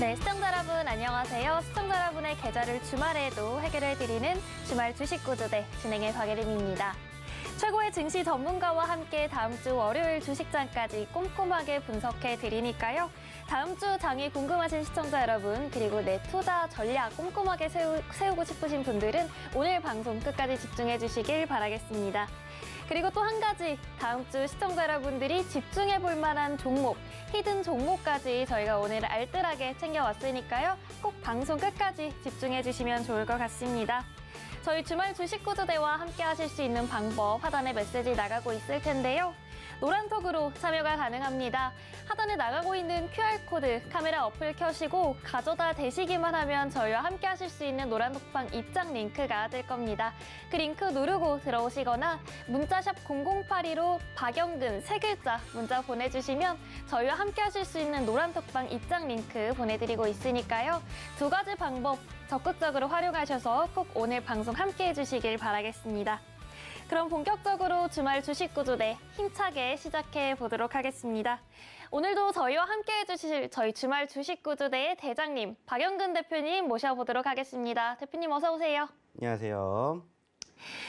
네, 시청자 여러분 안녕하세요. 시청자 여러분의 계좌를 주말에도 해결해드리는 주말 주식 구조대 진행의 박예림입니다. 최고의 증시 전문가와 함께 다음 주 월요일 주식장까지 꼼꼼하게 분석해드리니까요. 다음 주 장이 궁금하신 시청자 여러분, 그리고 내 투자 전략 꼼꼼하게 세우고 싶으신 분들은 오늘 방송 끝까지 집중해 주시길 바라겠습니다. 그리고 또 한 가지, 다음 주 시청자 여러분들이 집중해 볼 만한 종목, 히든 종목까지 저희가 오늘 알뜰하게 챙겨왔으니까요. 꼭 방송 끝까지 집중해 주시면 좋을 것 같습니다. 저희 주말 주식 구조대와 함께 하실 수 있는 방법 하단에 메시지 나가고 있을 텐데요. 노란톡으로 참여가 가능합니다. 하단에 나가고 있는 QR코드 카메라 어플 켜시고 가져다 대시기만 하면 저희와 함께 하실 수 있는 노란톡방 입장 링크가 뜰 겁니다. 그 링크 누르고 들어오시거나 문자샵 0082로 박영근 3글자 문자 보내주시면 저희와 함께 하실 수 있는 노란톡방 입장 링크 보내드리고 있으니까요. 두 가지 방법 적극적으로 활용하셔서 꼭 오늘 방송 함께 해주시길 바라겠습니다. 그럼 본격적으로 주말 주식 구조대 힘차게 시작해 보도록 하겠습니다. 오늘도 저희와 함께 해주실 저희 주말 주식 구조대의 대장님 박영근 대표님 모셔보도록 하겠습니다. 대표님 어서 오세요. 안녕하세요.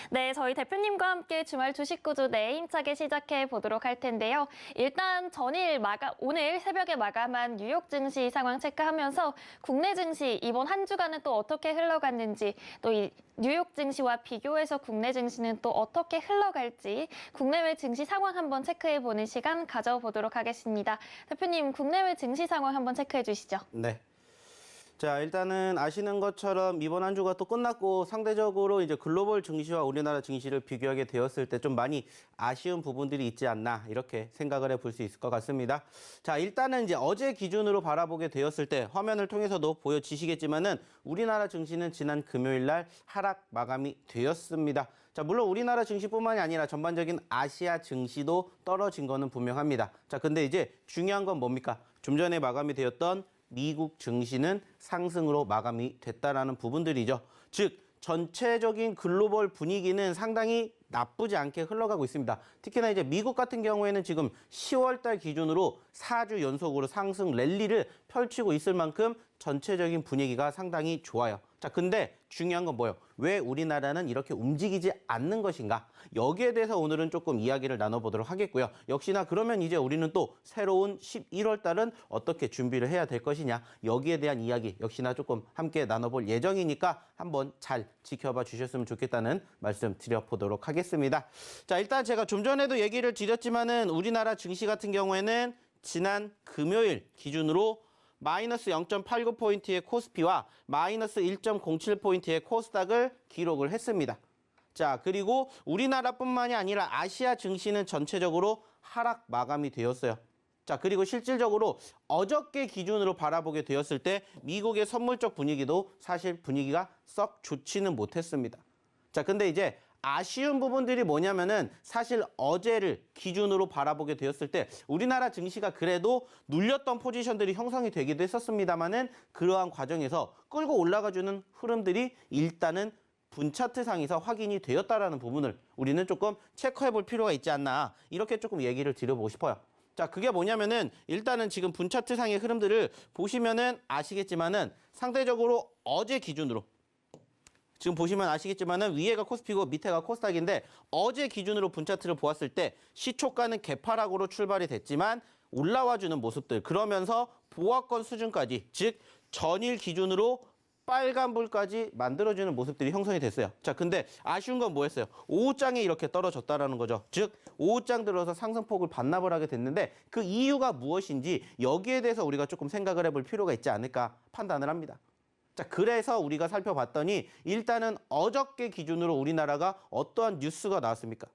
네, 저희 대표님과 함께 주말 주식 구조대 힘차게 시작해 보도록 할 텐데요. 일단 오늘 새벽에 마감한 뉴욕 증시 상황 체크하면서 국내 증시 이번 한 주간은 또 어떻게 흘러갔는지, 또 이 뉴욕 증시와 비교해서 국내 증시는 또 어떻게 흘러갈지 국내외 증시 상황 한번 체크해 보는 시간 가져보도록 하겠습니다. 대표님, 국내외 증시 상황 한번 체크해 주시죠. 네. 자, 일단은 아시는 것처럼 이번 한 주가 또 끝났고 상대적으로 이제 글로벌 증시와 우리나라 증시를 비교하게 되었을 때 좀 많이 아쉬운 부분들이 있지 않나 이렇게 생각을 해볼 수 있을 것 같습니다. 자, 일단은 이제 어제 기준으로 바라보게 되었을 때 화면을 통해서도 보여지시겠지만은 우리나라 증시는 지난 금요일 날 하락 마감이 되었습니다. 자, 물론 우리나라 증시뿐만이 아니라 전반적인 아시아 증시도 떨어진 거는 분명합니다. 자, 근데 이제 중요한 건 뭡니까? 좀 전에 마감이 되었던 미국 증시는 상승으로 마감이 됐다라는 부분들이죠. 즉, 전체적인 글로벌 분위기는 상당히 나쁘지 않게 흘러가고 있습니다. 특히나 이제 미국 같은 경우에는 지금 10월 달 기준으로 4주 연속으로 상승 랠리를 펼치고 있을 만큼 전체적인 분위기가 상당히 좋아요. 자, 근데 중요한 건 뭐예요? 왜 우리나라는 이렇게 움직이지 않는 것인가? 여기에 대해서 오늘은 조금 이야기를 나눠보도록 하겠고요. 역시나 그러면 이제 우리는 또 새로운 11월 달은 어떻게 준비를 해야 될 것이냐? 여기에 대한 이야기 역시나 조금 함께 나눠볼 예정이니까 한번 잘 지켜봐 주셨으면 좋겠다는 말씀 드려보도록 하겠습니다. 자, 일단 제가 좀 전에도 얘기를 드렸지만은 우리나라 증시 같은 경우에는 지난 금요일 기준으로 마이너스 0.89포인트의 코스피와 마이너스 1.07포인트의 코스닥을 기록을 했습니다. 자, 그리고 우리나라뿐만이 아니라 아시아 증시는 전체적으로 하락 마감이 되었어요. 자, 그리고 실질적으로 어저께 기준으로 바라보게 되었을 때 미국의 선물적 분위기도 사실 분위기가 썩 좋지는 못했습니다. 자, 근데 이제 아쉬운 부분들이 뭐냐면은 사실 어제를 기준으로 바라보게 되었을 때 우리나라 증시가 그래도 눌렸던 포지션들이 형성이 되기도 했었습니다만은 그러한 과정에서 끌고 올라가주는 흐름들이 일단은 분차트상에서 확인이 되었다라는 부분을 우리는 조금 체크해 볼 필요가 있지 않나 이렇게 조금 얘기를 드려보고 싶어요. 자, 그게 뭐냐면은 일단은 지금 분차트상의 흐름들을 보시면은 아시겠지만은 상대적으로 어제 기준으로 지금 보시면 아시겠지만은 위에가 코스피고 밑에가 코스닥인데 어제 기준으로 분차트를 보았을 때 시초가는 개파락으로 출발이 됐지만 올라와주는 모습들, 그러면서 보합권 수준까지, 즉 전일 기준으로 빨간불까지 만들어주는 모습들이 형성이 됐어요. 자, 근데 아쉬운 건 뭐였어요? 오후장에 이렇게 떨어졌다라는 거죠. 즉 오후장 들어서 상승폭을 반납을 하게 됐는데 그 이유가 무엇인지 여기에 대해서 우리가 조금 생각을 해볼 필요가 있지 않을까 판단을 합니다. 자, 그래서 우리가 살펴봤더니 일단은 어저께 기준으로 우리나라가 어떠한 뉴스가 나왔습니까?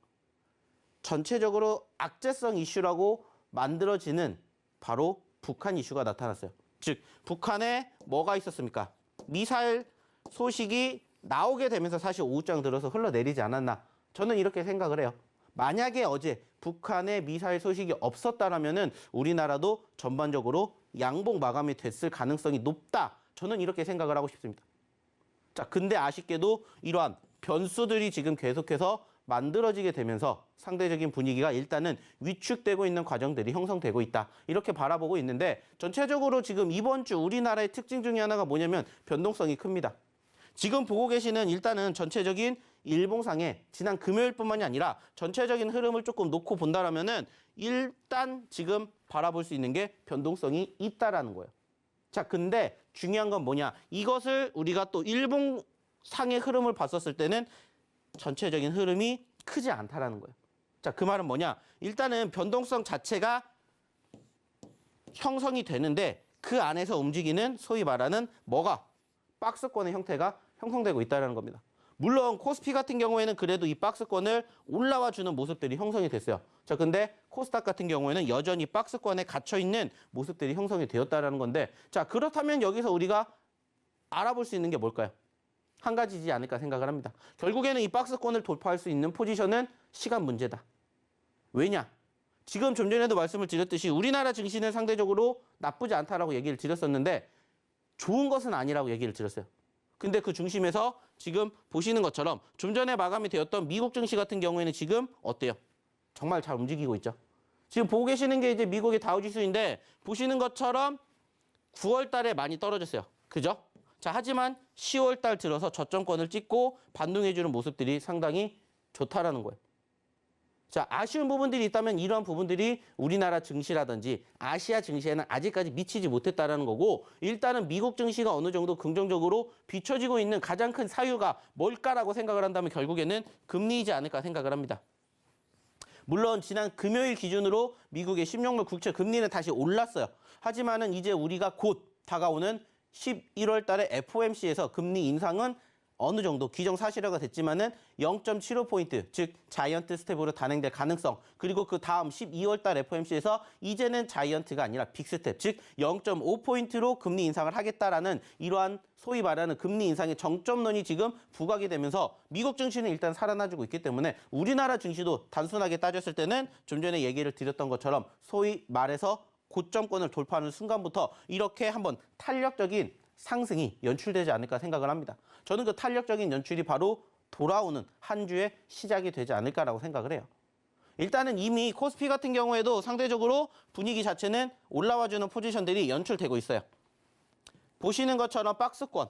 전체적으로 악재성 이슈라고 만들어지는 바로 북한 이슈가 나타났어요. 즉 북한에 뭐가 있었습니까? 미사일 소식이 나오게 되면서 사실 오후장 들어서 흘러내리지 않았나? 저는 이렇게 생각을 해요. 만약에 어제 북한의 미사일 소식이 없었다라면은 우리나라도 전반적으로 양봉 마감이 됐을 가능성이 높다. 저는 이렇게 생각을 하고 싶습니다. 자, 근데 아쉽게도 이러한 변수들이 지금 계속해서 만들어지게 되면서 상대적인 분위기가 일단은 위축되고 있는 과정들이 형성되고 있다. 이렇게 바라보고 있는데 전체적으로 지금 이번 주 우리나라의 특징 중에 하나가 뭐냐면 변동성이 큽니다. 지금 보고 계시는 일단은 전체적인 일봉상에 지난 금요일뿐만이 아니라 전체적인 흐름을 조금 놓고 본다라면은 일단 지금 바라볼 수 있는 게 변동성이 있다라는 거예요. 자, 근데 중요한 건 뭐냐? 이것을 우리가 또 일봉상의 흐름을 봤었을 때는 전체적인 흐름이 크지 않다라는 거예요. 자, 그 말은 뭐냐? 일단은 변동성 자체가 형성이 되는데 그 안에서 움직이는 소위 말하는 뭐가? 박스권의 형태가 형성되고 있다는 겁니다. 물론 코스피 같은 경우에는 그래도 이 박스권을 올라와 주는 모습들이 형성이 됐어요. 자, 근데 코스닥 같은 경우에는 여전히 박스권에 갇혀 있는 모습들이 형성이 되었다는 건데, 자, 그렇다면 여기서 우리가 알아볼 수 있는 게 뭘까요? 한 가지지 않을까 생각을 합니다. 결국에는 이 박스권을 돌파할 수 있는 포지션은 시간 문제다. 왜냐? 지금 좀 전에도 말씀을 드렸듯이 우리나라 증시는 상대적으로 나쁘지 않다라고 얘기를 드렸었는데 좋은 것은 아니라고 얘기를 드렸어요. 근데 그 중심에서 지금 보시는 것처럼 좀 전에 마감이 되었던 미국 증시 같은 경우에는 지금 어때요? 정말 잘 움직이고 있죠. 지금 보고 계시는 게 이제 미국의 다우지수인데 보시는 것처럼 9월 달에 많이 떨어졌어요. 그죠? 자, 하지만 10월 달 들어서 저점권을 찍고 반등해주는 모습들이 상당히 좋다라는 거예요. 자, 아쉬운 부분들이 있다면 이러한 부분들이 우리나라 증시라든지 아시아 증시에는 아직까지 미치지 못했다라는 거고, 일단은 미국 증시가 어느 정도 긍정적으로 비춰지고 있는 가장 큰 사유가 뭘까라고 생각을 한다면 결국에는 금리이지 않을까 생각을 합니다. 물론 지난 금요일 기준으로 미국의 10년물 국채 금리는 다시 올랐어요. 하지만은 이제 우리가 곧 다가오는 11월 달에 FOMC에서 금리 인상은 어느 정도 기정사실화가 됐지만은 0.75포인트, 즉 자이언트 스텝으로 단행될 가능성, 그리고 그 다음 12월 달 FOMC에서 이제는 자이언트가 아니라 빅스텝, 즉 0.5포인트로 금리 인상을 하겠다라는 이러한 소위 말하는 금리 인상의 정점론이 지금 부각이 되면서 미국 증시는 일단 살아나주고 있기 때문에 우리나라 증시도 단순하게 따졌을 때는 좀 전에 얘기를 드렸던 것처럼 소위 말해서 고점권을 돌파하는 순간부터 이렇게 한번 탄력적인 상승이 연출되지 않을까 생각을 합니다. 저는 그 탄력적인 연출이 바로 돌아오는 한 주의 시작이 되지 않을까라고 생각을 해요. 일단은 이미 코스피 같은 경우에도 상대적으로 분위기 자체는 올라와주는 포지션들이 연출되고 있어요. 보시는 것처럼 박스권,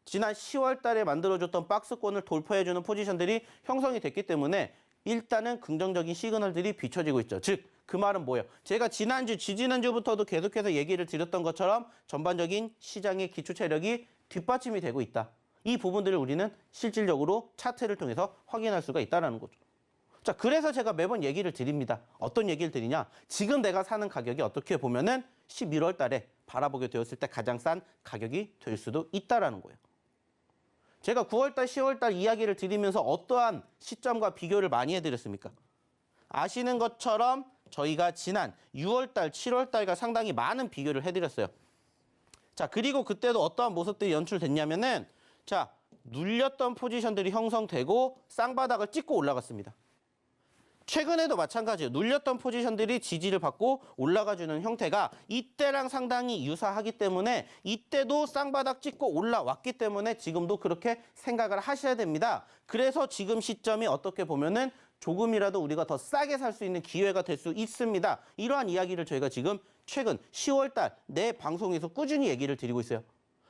지난 10월 달에 만들어줬던 박스권을 돌파해주는 포지션들이 형성이 됐기 때문에 일단은 긍정적인 시그널들이 비춰지고 있죠. 즉, 그 말은 뭐예요? 제가 지난주, 지지난주부터도 계속해서 얘기를 드렸던 것처럼 전반적인 시장의 기초 체력이 뒷받침이 되고 있다. 이 부분들을 우리는 실질적으로 차트를 통해서 확인할 수가 있다는 거죠. 자, 그래서 제가 매번 얘기를 드립니다. 어떤 얘기를 드리냐? 지금 내가 사는 가격이 어떻게 보면은 11월 달에 바라보게 되었을 때 가장 싼 가격이 될 수도 있다는 거예요. 제가 9월 달, 10월 달 이야기를 드리면서 어떠한 시점과 비교를 많이 해드렸습니까? 아시는 것처럼 저희가 지난 6월 달, 7월 달과 상당히 많은 비교를 해드렸어요. 자, 그리고 그때도 어떠한 모습들이 연출됐냐면은, 자, 눌렸던 포지션들이 형성되고 쌍바닥을 찍고 올라갔습니다. 최근에도 마찬가지예요. 눌렸던 포지션들이 지지를 받고 올라가주는 형태가 이때랑 상당히 유사하기 때문에 이때도 쌍바닥 찍고 올라왔기 때문에 지금도 그렇게 생각을 하셔야 됩니다. 그래서 지금 시점이 어떻게 보면은 조금이라도 우리가 더 싸게 살 수 있는 기회가 될 수 있습니다. 이러한 이야기를 저희가 지금 최근 10월 달 내 방송에서 꾸준히 얘기를 드리고 있어요.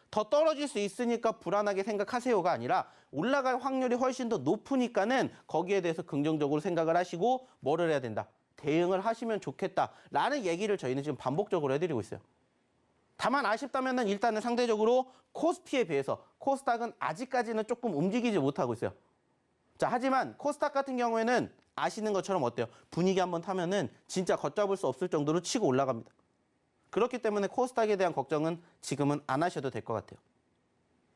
더 떨어질 수 있으니까 불안하게 생각하세요가 아니라 올라갈 확률이 훨씬 더 높으니까는 거기에 대해서 긍정적으로 생각을 하시고 뭐를 해야 된다? 대응을 하시면 좋겠다라는 얘기를 저희는 지금 반복적으로 해드리고 있어요. 다만 아쉽다면은 일단은 상대적으로 코스피에 비해서 코스닥은 아직까지는 조금 움직이지 못하고 있어요. 자, 하지만 코스닥 같은 경우에는 아시는 것처럼 어때요? 분위기 한번 타면은 진짜 걷잡을 수 없을 정도로 치고 올라갑니다. 그렇기 때문에 코스닥에 대한 걱정은 지금은 안 하셔도 될 것 같아요.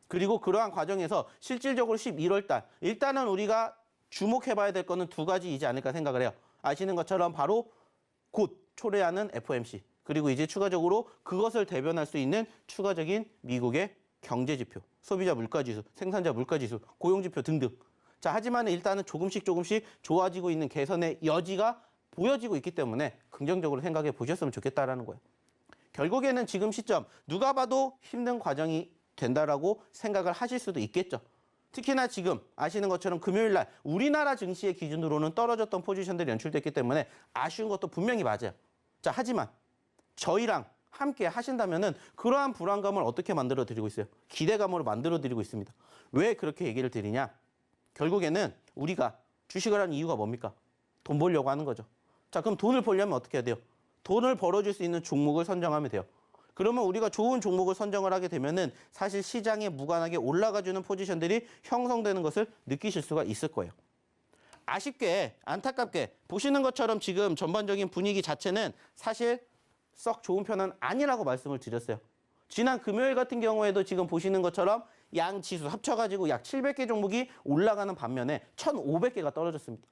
그리고 그러한 과정에서 실질적으로 11월 달, 일단은 우리가 주목해봐야 될 거는 두 가지이지 않을까 생각을 해요. 아시는 것처럼 바로 곧 초래하는 FOMC, 그리고 이제 추가적으로 그것을 대변할 수 있는 추가적인 미국의 경제지표, 소비자 물가지수, 생산자 물가지수, 고용지표 등등. 자, 하지만 일단은 조금씩 좋아지고 있는 개선의 여지가 보여지고 있기 때문에 긍정적으로 생각해 보셨으면 좋겠다라는 거예요. 결국에는 지금 시점 누가 봐도 힘든 과정이 된다라고 생각을 하실 수도 있겠죠. 특히나 지금 아시는 것처럼 금요일 날 우리나라 증시의 기준으로는 떨어졌던 포지션들이 연출됐기 때문에 아쉬운 것도 분명히 맞아요. 자, 하지만 저희랑 함께 하신다면은 그러한 불안감을 어떻게 만들어 드리고 있어요? 기대감으로 만들어 드리고 있습니다. 왜 그렇게 얘기를 드리냐? 결국에는 우리가 주식을 하는 이유가 뭡니까? 돈 벌려고 하는 거죠. 자, 그럼 돈을 벌려면 어떻게 해야 돼요? 돈을 벌어줄 수 있는 종목을 선정하면 돼요. 그러면 우리가 좋은 종목을 선정을 하게 되면은 사실 시장에 무관하게 올라가주는 포지션들이 형성되는 것을 느끼실 수가 있을 거예요. 아쉽게, 안타깝게 보시는 것처럼 지금 전반적인 분위기 자체는 사실 썩 좋은 편은 아니라고 말씀을 드렸어요. 지난 금요일 같은 경우에도 지금 보시는 것처럼 양 지수 합쳐가지고 약 700개 종목이 올라가는 반면에 1,500개가 떨어졌습니다.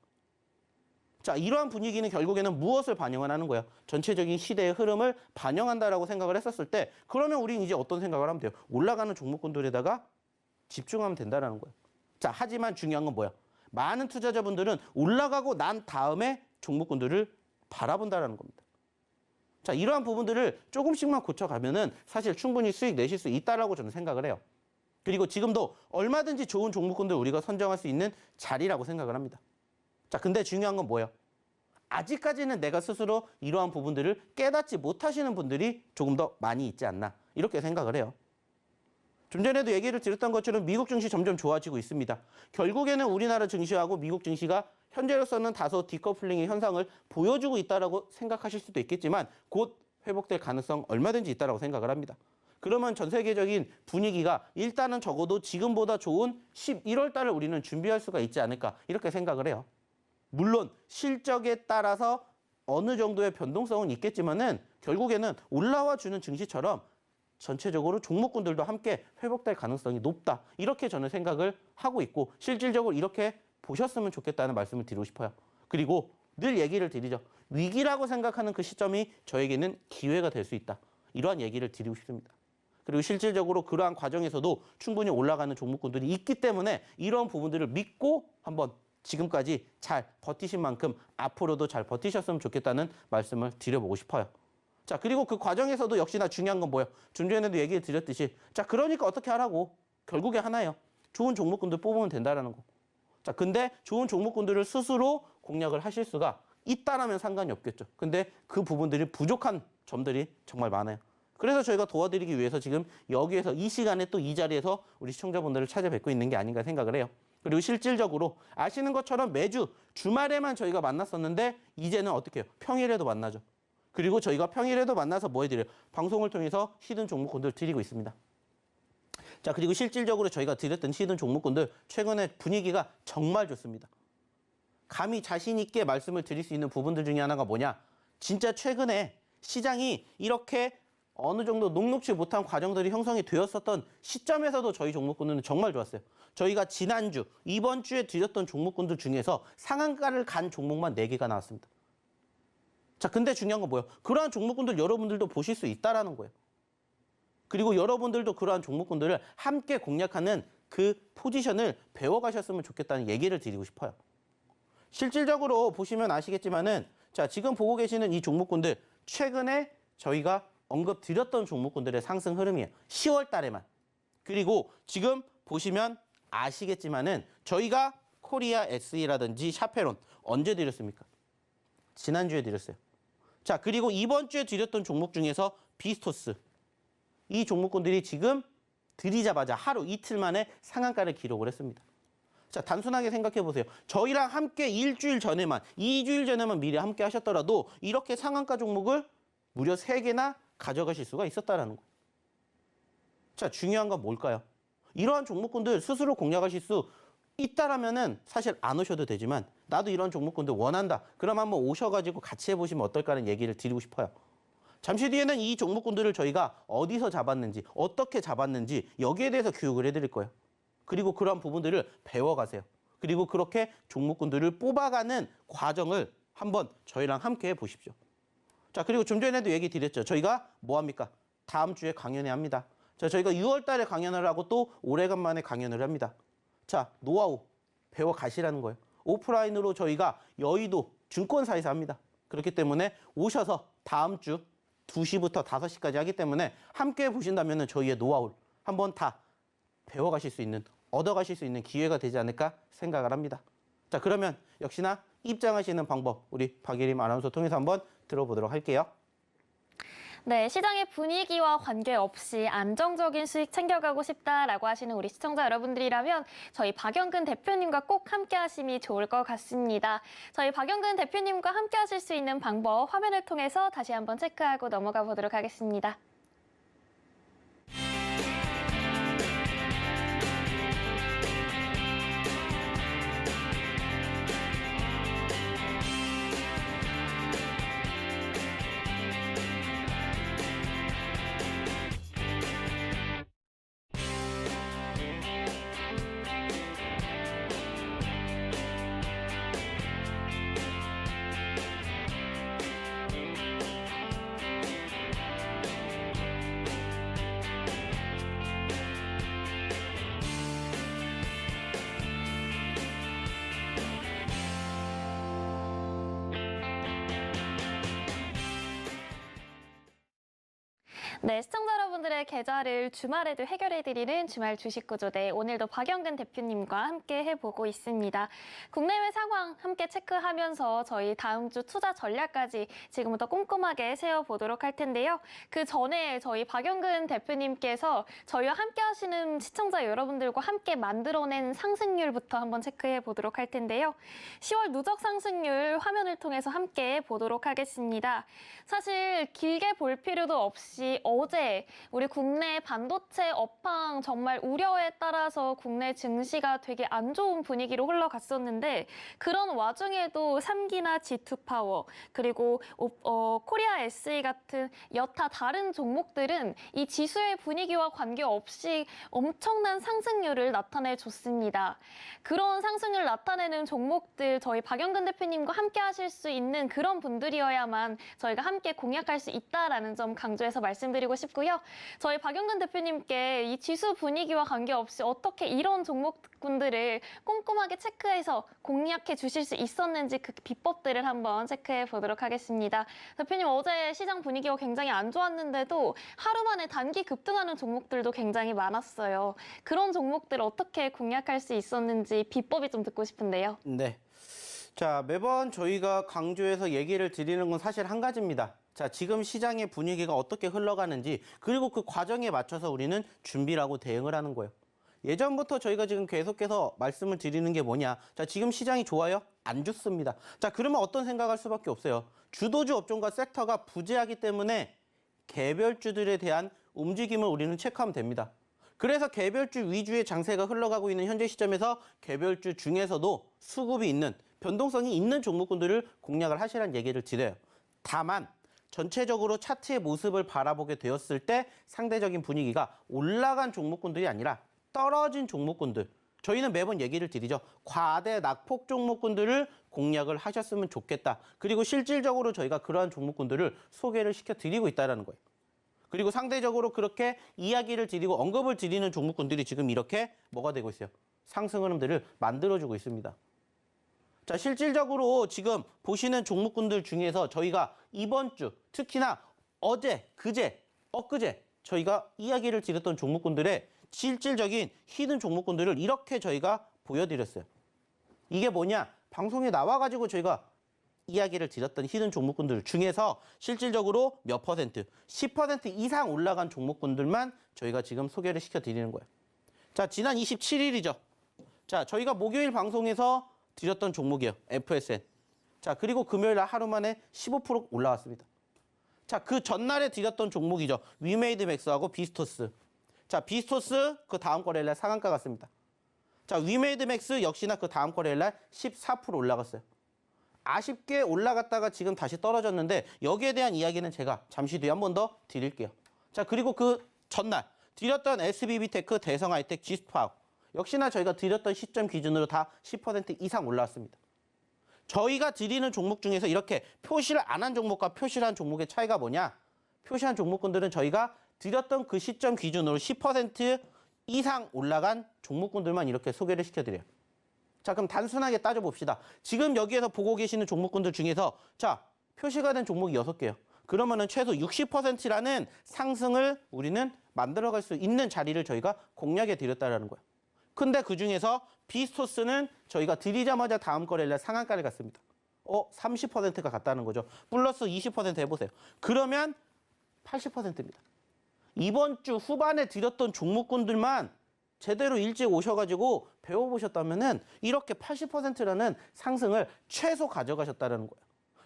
자, 이러한 분위기는 결국에는 무엇을 반영을 하는 거예요? 전체적인 시대의 흐름을 반영한다라고 생각을 했었을 때 그러면 우리는 이제 어떤 생각을 하면 돼요? 올라가는 종목군들에다가 집중하면 된다라는 거예요. 자, 하지만 중요한 건 뭐야? 많은 투자자분들은 올라가고 난 다음에 종목군들을 바라본다라는 겁니다. 자, 이러한 부분들을 조금씩만 고쳐가면은 사실 충분히 수익 내실 수 있다라고 저는 생각을 해요. 그리고 지금도 얼마든지 좋은 종목군들 우리가 선정할 수 있는 자리라고 생각을 합니다. 자, 근데 중요한 건 뭐예요? 아직까지는 내가 스스로 이러한 부분들을 깨닫지 못하시는 분들이 조금 더 많이 있지 않나 이렇게 생각을 해요. 좀 전에도 얘기를 드렸던 것처럼 미국 증시 점점 좋아지고 있습니다. 결국에는 우리나라 증시하고 미국 증시가 현재로서는 다소 디커플링의 현상을 보여주고 있다고 생각하실 수도 있겠지만 곧 회복될 가능성 얼마든지 있다고 생각을 합니다. 그러면 전 세계적인 분위기가 일단은 적어도 지금보다 좋은 11월 달을 우리는 준비할 수가 있지 않을까 이렇게 생각을 해요. 물론 실적에 따라서 어느 정도의 변동성은 있겠지만은 결국에는 올라와 주는 증시처럼 전체적으로 종목군들도 함께 회복될 가능성이 높다. 이렇게 저는 생각을 하고 있고 실질적으로 이렇게 보셨으면 좋겠다는 말씀을 드리고 싶어요. 그리고 늘 얘기를 드리죠. 위기라고 생각하는 그 시점이 저에게는 기회가 될 수 있다. 이러한 얘기를 드리고 싶습니다. 그리고 실질적으로 그러한 과정에서도 충분히 올라가는 종목군들이 있기 때문에 이런 부분들을 믿고 한번 지금까지 잘 버티신 만큼 앞으로도 잘 버티셨으면 좋겠다는 말씀을 드려보고 싶어요. 자, 그리고 그 과정에서도 역시나 중요한 건 뭐예요? 좀 전에도 얘기 드렸듯이 자, 그러니까 어떻게 하라고? 결국에 하나예요. 좋은 종목군들 뽑으면 된다라는 거. 자, 근데 좋은 종목군들을 스스로 공략을 하실 수가 있다라면 상관이 없겠죠. 근데 그 부분들이 부족한 점들이 정말 많아요. 그래서 저희가 도와드리기 위해서 지금 여기에서 이 시간에 또 이 자리에서 우리 시청자분들을 찾아뵙고 있는 게 아닌가 생각을 해요. 그리고 실질적으로 아시는 것처럼 매주 주말에만 저희가 만났었는데 이제는 어떻게 해요? 평일에도 만나죠. 그리고 저희가 평일에도 만나서 뭐 해드려요? 방송을 통해서 히든 종목군들 드리고 있습니다. 자, 그리고 실질적으로 저희가 드렸던 히든 종목군들 최근에 분위기가 정말 좋습니다. 감히 자신 있게 말씀을 드릴 수 있는 부분들 중에 하나가 뭐냐? 진짜 최근에 시장이 이렇게 어느 정도 녹록지 못한 과정들이 형성이 되었었던 시점에서도 저희 종목군들은 정말 좋았어요. 저희가 지난주, 이번 주에 드렸던 종목군들 중에서 상한가를 간 종목만 4개가 나왔습니다. 자, 근데 중요한 건 뭐예요? 그러한 종목군들 여러분들도 보실 수 있다라는 거예요. 그리고 여러분들도 그러한 종목군들을 함께 공략하는 그 포지션을 배워가셨으면 좋겠다는 얘기를 드리고 싶어요. 실질적으로 보시면 아시겠지만은 자, 지금 보고 계시는 이 종목군들 최근에 저희가 언급드렸던 종목군들의 상승 흐름이에요. 10월 달에만. 그리고 지금 보시면 아시겠지만은 저희가 코리아 SE라든지 샤페론 언제 드렸습니까? 지난주에 드렸어요. 자, 그리고 이번 주에 드렸던 종목 중에서 비스토스. 이 종목군들이 지금 들이자마자 하루 이틀 만에 상한가를 기록을 했습니다. 자, 단순하게 생각해 보세요. 저희랑 함께 일주일 전에만, 2주일 전에만 미리 함께 하셨더라도 이렇게 상한가 종목을 무려 3개나 가져가실 수가 있었다는 거예요. 자, 중요한 건 뭘까요? 이러한 종목군들 스스로 공략하실 수 있다라면은 사실 안 오셔도 되지만 나도 이런 종목군들 원한다. 그럼 한번 오셔가지고 같이 해보시면 어떨까라는 얘기를 드리고 싶어요. 잠시 뒤에는 이 종목군들을 저희가 어디서 잡았는지, 어떻게 잡았는지 여기에 대해서 교육을 해드릴 거예요. 그리고 그런 부분들을 배워가세요. 그리고 그렇게 종목군들을 뽑아가는 과정을 한번 저희랑 함께 해보십시오. 자, 그리고 좀 전에도 얘기 드렸죠. 저희가 뭐 합니까? 다음 주에 강연회 합니다. 자, 저희가 6월 달에 강연을 하고 또 오래간만에 강연을 합니다. 자, 노하우 배워 가시라는 거예요. 오프라인으로 저희가 여의도 증권사에서 합니다. 그렇기 때문에 오셔서 다음 주 2시부터 5시까지 하기 때문에 함께 보신다면 저희의 노하우를 한번 다 배워가실 수 있는 얻어가실 수 있는 기회가 되지 않을까 생각을 합니다. 자, 그러면 역시나 입장하시는 방법 우리 박예림 아나운서 통해서 한번 들어보도록 할게요. 네, 시장의 분위기와 관계없이 안정적인 수익 챙겨가고 싶다라고 하시는 우리 시청자 여러분들이라면 저희 박영근 대표님과 꼭 함께 하심이 좋을 것 같습니다. 저희 박영근 대표님과 함께 하실 수 있는 방법 화면을 통해서 다시 한번 체크하고 넘어가 보도록 하겠습니다. 네, 시청자 여러분들의 계좌를 주말에도 해결해드리는 주말 주식구조대 오늘도 박영근 대표님과 함께 해보고 있습니다. 국내외 상황 함께 체크하면서 저희 다음 주 투자 전략까지 지금부터 꼼꼼하게 세워보도록 할 텐데요. 그 전에 저희 박영근 대표님께서 저희와 함께 하시는 시청자 여러분들과 함께 만들어낸 상승률부터 한번 체크해 보도록 할 텐데요. 10월 누적 상승률 화면을 통해서 함께 보도록 하겠습니다. 사실 길게 볼 필요도 없이 어제 우리 국내 반도체 업황 정말 우려에 따라서 국내 증시가 되게 안 좋은 분위기로 흘러갔었는데 그런 와중에도 3기나 G2파워 그리고 코리아 SE 같은 여타 다른 종목들은 이 지수의 분위기와 관계없이 엄청난 상승률을 나타내줬습니다. 그런 상승률을 나타내는 종목들 저희 박영근 대표님과 함께 하실 수 있는 그런 분들이어야만 저희가 함께 공략할 수 있다라는 점 강조해서 말씀드리고 싶고요. 저희 박영근 대표님께 이 지수 분위기와 관계없이 어떻게 이런 종목군들을 꼼꼼하게 체크해서 공략해 주실 수 있었는지 그 비법들을 한번 체크해 보도록 하겠습니다. 대표님 어제 시장 분위기가 굉장히 안 좋았는데도 하루 만에 단기 급등하는 종목들도 굉장히 많았어요. 그런 종목들 어떻게 공략할 수 있었는지 비법이 좀 듣고 싶은데요. 네. 자, 매번 저희가 강조해서 얘기를 드리는 건 사실 한 가지입니다. 자, 지금 시장의 분위기가 어떻게 흘러가는지 그리고 그 과정에 맞춰서 우리는 준비를 하고 대응을 하는 거예요. 예전부터 저희가 지금 계속해서 말씀을 드리는 게 뭐냐. 자, 지금 시장이 좋아요? 안 좋습니다. 자, 그러면 어떤 생각할 수밖에 없어요. 주도주 업종과 섹터가 부재하기 때문에 개별주들에 대한 움직임을 우리는 체크하면 됩니다. 그래서 개별주 위주의 장세가 흘러가고 있는 현재 시점에서 개별주 중에서도 수급이 있는 변동성이 있는 종목군들을 공략을 하시라는 얘기를 드려요. 다만 전체적으로 차트의 모습을 바라보게 되었을 때 상대적인 분위기가 올라간 종목군들이 아니라 떨어진 종목군들, 저희는 매번 얘기를 드리죠. 과대 낙폭 종목군들을 공략을 하셨으면 좋겠다. 그리고 실질적으로 저희가 그러한 종목군들을 소개를 시켜드리고 있다는 거예요. 그리고 상대적으로 그렇게 이야기를 드리고 언급을 드리는 종목군들이 지금 이렇게 뭐가 되고 있어요? 상승 흐름들을 만들어주고 있습니다. 자, 실질적으로 지금 보시는 종목군들 중에서 저희가 이번 주, 특히나 어제, 그제, 엊그제 저희가 이야기를 드렸던 종목군들의 실질적인 히든 종목군들을 이렇게 저희가 보여드렸어요. 이게 뭐냐? 방송에 나와가지고 저희가 이야기를 드렸던 히든 종목군들 중에서 실질적으로 몇 퍼센트, 10% 이상 올라간 종목군들만 저희가 지금 소개를 시켜드리는 거예요. 자, 지난 27일이죠. 자, 저희가 목요일 방송에서 드렸던 종목이에요. FSN. 자, 그리고 금요일 날 하루 만에 15% 올라왔습니다. 자, 그 전날에 드렸던 종목이죠. 위메이드 맥스하고 비스토스. 자, 비스토스 그 다음 거래일 날 상한가 갔습니다. 자, 위메이드 맥스 역시나 그 다음 거래일 날 14% 올라갔어요. 아쉽게 올라갔다가 지금 다시 떨어졌는데 여기에 대한 이야기는 제가 잠시 뒤에 한 번 더 드릴게요. 자, 그리고 그 전날 드렸던 SBB테크, 대성하이텍, G스파우 역시나 저희가 드렸던 시점 기준으로 다 10% 이상 올라왔습니다. 저희가 드리는 종목 중에서 이렇게 표시를 안 한 종목과 표시를 한 종목의 차이가 뭐냐? 표시한 종목군들은 저희가 드렸던 그 시점 기준으로 10% 이상 올라간 종목군들만 이렇게 소개를 시켜드려요. 자, 그럼 단순하게 따져봅시다. 지금 여기에서 보고 계시는 종목군들 중에서 자, 표시가 된 종목이 6개예요. 그러면은 최소 60%라는 상승을 우리는 만들어갈 수 있는 자리를 저희가 공략해 드렸다는 거예요. 근데 그중에서 비스토스는 저희가 들이자마자 다음 거래일 날 상한가를 갔습니다. 30%가 갔다는 거죠. 플러스 20% 해보세요. 그러면 80%입니다. 이번 주 후반에 드렸던 종목군들만 제대로 일찍 오셔가지고 배워보셨다면은 이렇게 80%라는 상승을 최소 가져가셨다는 거예요.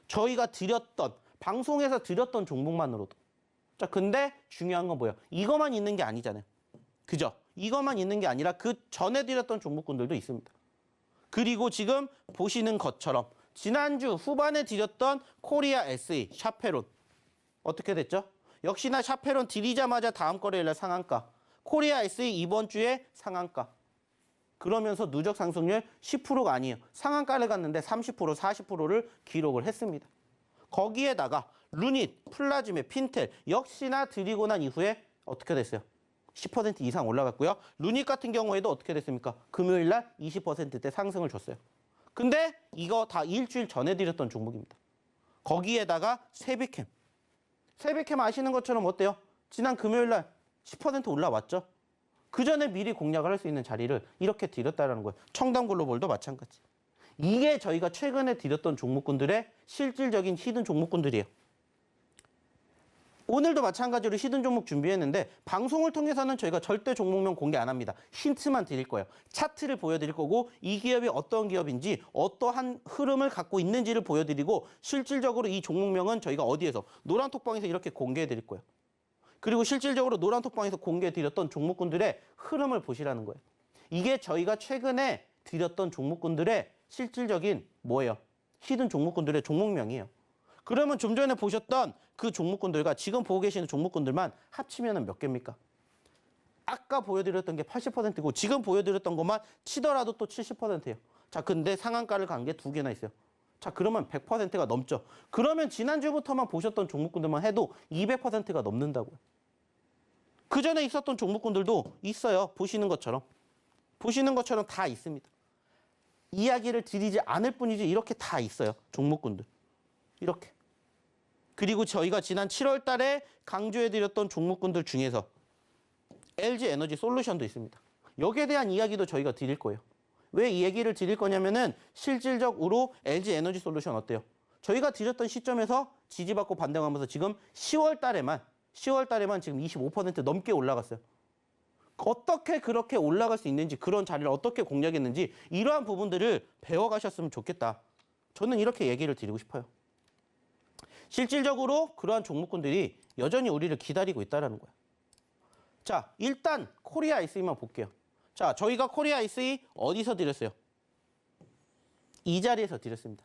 저희가 드렸던, 방송에서 드렸던 종목만으로도. 자, 근데 중요한 건 뭐예요? 이것만 있는 게 아니잖아요. 그죠? 이것만 있는 게 아니라 그 전에 드렸던 종목군들도 있습니다. 그리고 지금 보시는 것처럼 지난주 후반에 드렸던 코리아 SE, 샤페론. 어떻게 됐죠? 역시나 샤페론 드리자마자 다음 거래일 날 상한가. 코리아 SE 이번 주에 상한가. 그러면서 누적 상승률 10%가 아니에요. 상한가를 갔는데 30%, 40%를 기록을 했습니다. 거기에다가 루닛, 플라즈메, 핀텔 역시나 드리고 난 이후에 어떻게 됐어요? 10% 이상 올라갔고요. 루닛 같은 경우에도 어떻게 됐습니까? 금요일 날 20%대 상승을 줬어요. 근데 이거 다 일주일 전에 드렸던 종목입니다. 거기에다가 세비캠. 세비캠 아시는 것처럼 어때요? 지난 금요일 날 10% 올라왔죠? 그 전에 미리 공략을 할 수 있는 자리를 이렇게 드렸다는 거예요. 청담글로벌도 마찬가지. 이게 저희가 최근에 드렸던 종목군들의 실질적인 히든 종목군들이에요. 오늘도 마찬가지로 히든 종목 준비했는데 방송을 통해서는 저희가 절대 종목명 공개 안 합니다. 힌트만 드릴 거예요. 차트를 보여드릴 거고 이 기업이 어떤 기업인지 어떠한 흐름을 갖고 있는지를 보여드리고 실질적으로 이 종목명은 저희가 어디에서 노란톡방에서 이렇게 공개해 드릴 거예요. 그리고 실질적으로 노란톡방에서 공개해 드렸던 종목군들의 흐름을 보시라는 거예요. 이게 저희가 최근에 드렸던 종목군들의 실질적인 뭐예요? 히든 종목군들의 종목명이에요. 그러면 좀 전에 보셨던 그 종목군들과 지금 보고 계시는 종목군들만 합치면 몇 개입니까? 아까 보여드렸던 게 80%고 지금 보여드렸던 것만 치더라도 또 70%예요. 자, 근데 상한가를 간 게 2개나 있어요. 자, 그러면 100%가 넘죠. 그러면 지난주부터만 보셨던 종목군들만 해도 200%가 넘는다고요. 그 전에 있었던 종목군들도 있어요. 보시는 것처럼. 보시는 것처럼 다 있습니다. 이야기를 드리지 않을 뿐이지 이렇게 다 있어요. 종목군들. 이렇게. 그리고 저희가 지난 7월 달에 강조해드렸던 종목군들 중에서 LG 에너지 솔루션도 있습니다. 여기에 대한 이야기도 저희가 드릴 거예요. 왜 이 얘기를 드릴 거냐면은 실질적으로 LG 에너지 솔루션 어때요? 저희가 드렸던 시점에서 지지받고 반등하면서 지금 10월 달에만 지금 25% 넘게 올라갔어요. 어떻게 그렇게 올라갈 수 있는지, 그런 자리를 어떻게 공략했는지 이러한 부분들을 배워가셨으면 좋겠다. 저는 이렇게 얘기를 드리고 싶어요. 실질적으로 그러한 종목군들이 여전히 우리를 기다리고 있다는 거예요. 자, 일단 코리아 SE만 볼게요. 자, 저희가 코리아 SE 어디서 드렸어요? 이 자리에서 드렸습니다.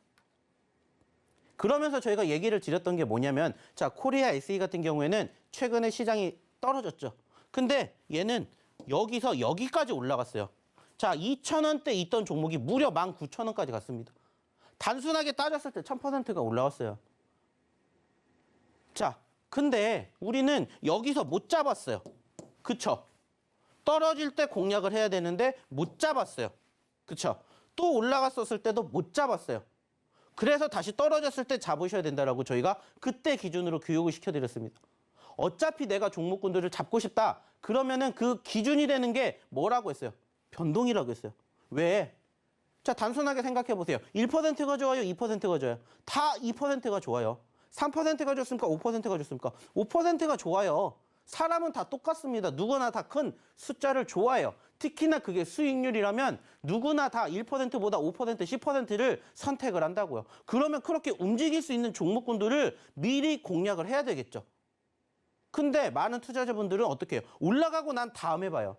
그러면서 저희가 얘기를 드렸던 게 뭐냐면, 자, 코리아 SE 같은 경우에는 최근에 시장이 떨어졌죠. 근데 얘는 여기서 여기까지 올라갔어요. 자, 2,000원대 있던 종목이 무려 19,000원까지 갔습니다. 단순하게 따졌을 때 1000%가 올라왔어요. 자, 근데 우리는 여기서 못 잡았어요. 그쵸? 떨어질 때 공략을 해야 되는데 못 잡았어요. 그쵸? 또 올라갔었을 때도 못 잡았어요. 그래서 다시 떨어졌을 때 잡으셔야 된다라고 저희가 그때 기준으로 교육을 시켜드렸습니다. 어차피 내가 종목군들을 잡고 싶다. 그러면은 그 기준이 되는 게 뭐라고 했어요? 변동이라고 했어요. 왜? 자, 단순하게 생각해 보세요. 1%가 좋아요? 2%가 좋아요? 다 2%가 좋아요. 3%가 좋습니까? 5%가 좋습니까? 5%가 좋아요. 사람은 다 똑같습니다. 누구나 다 큰 숫자를 좋아해요. 특히나 그게 수익률이라면 누구나 다 1%보다 5%, 10%를 선택을 한다고요. 그러면 그렇게 움직일 수 있는 종목군들을 미리 공략을 해야 되겠죠. 근데 많은 투자자분들은 어떻게 해요? 올라가고 난 다음에 봐요.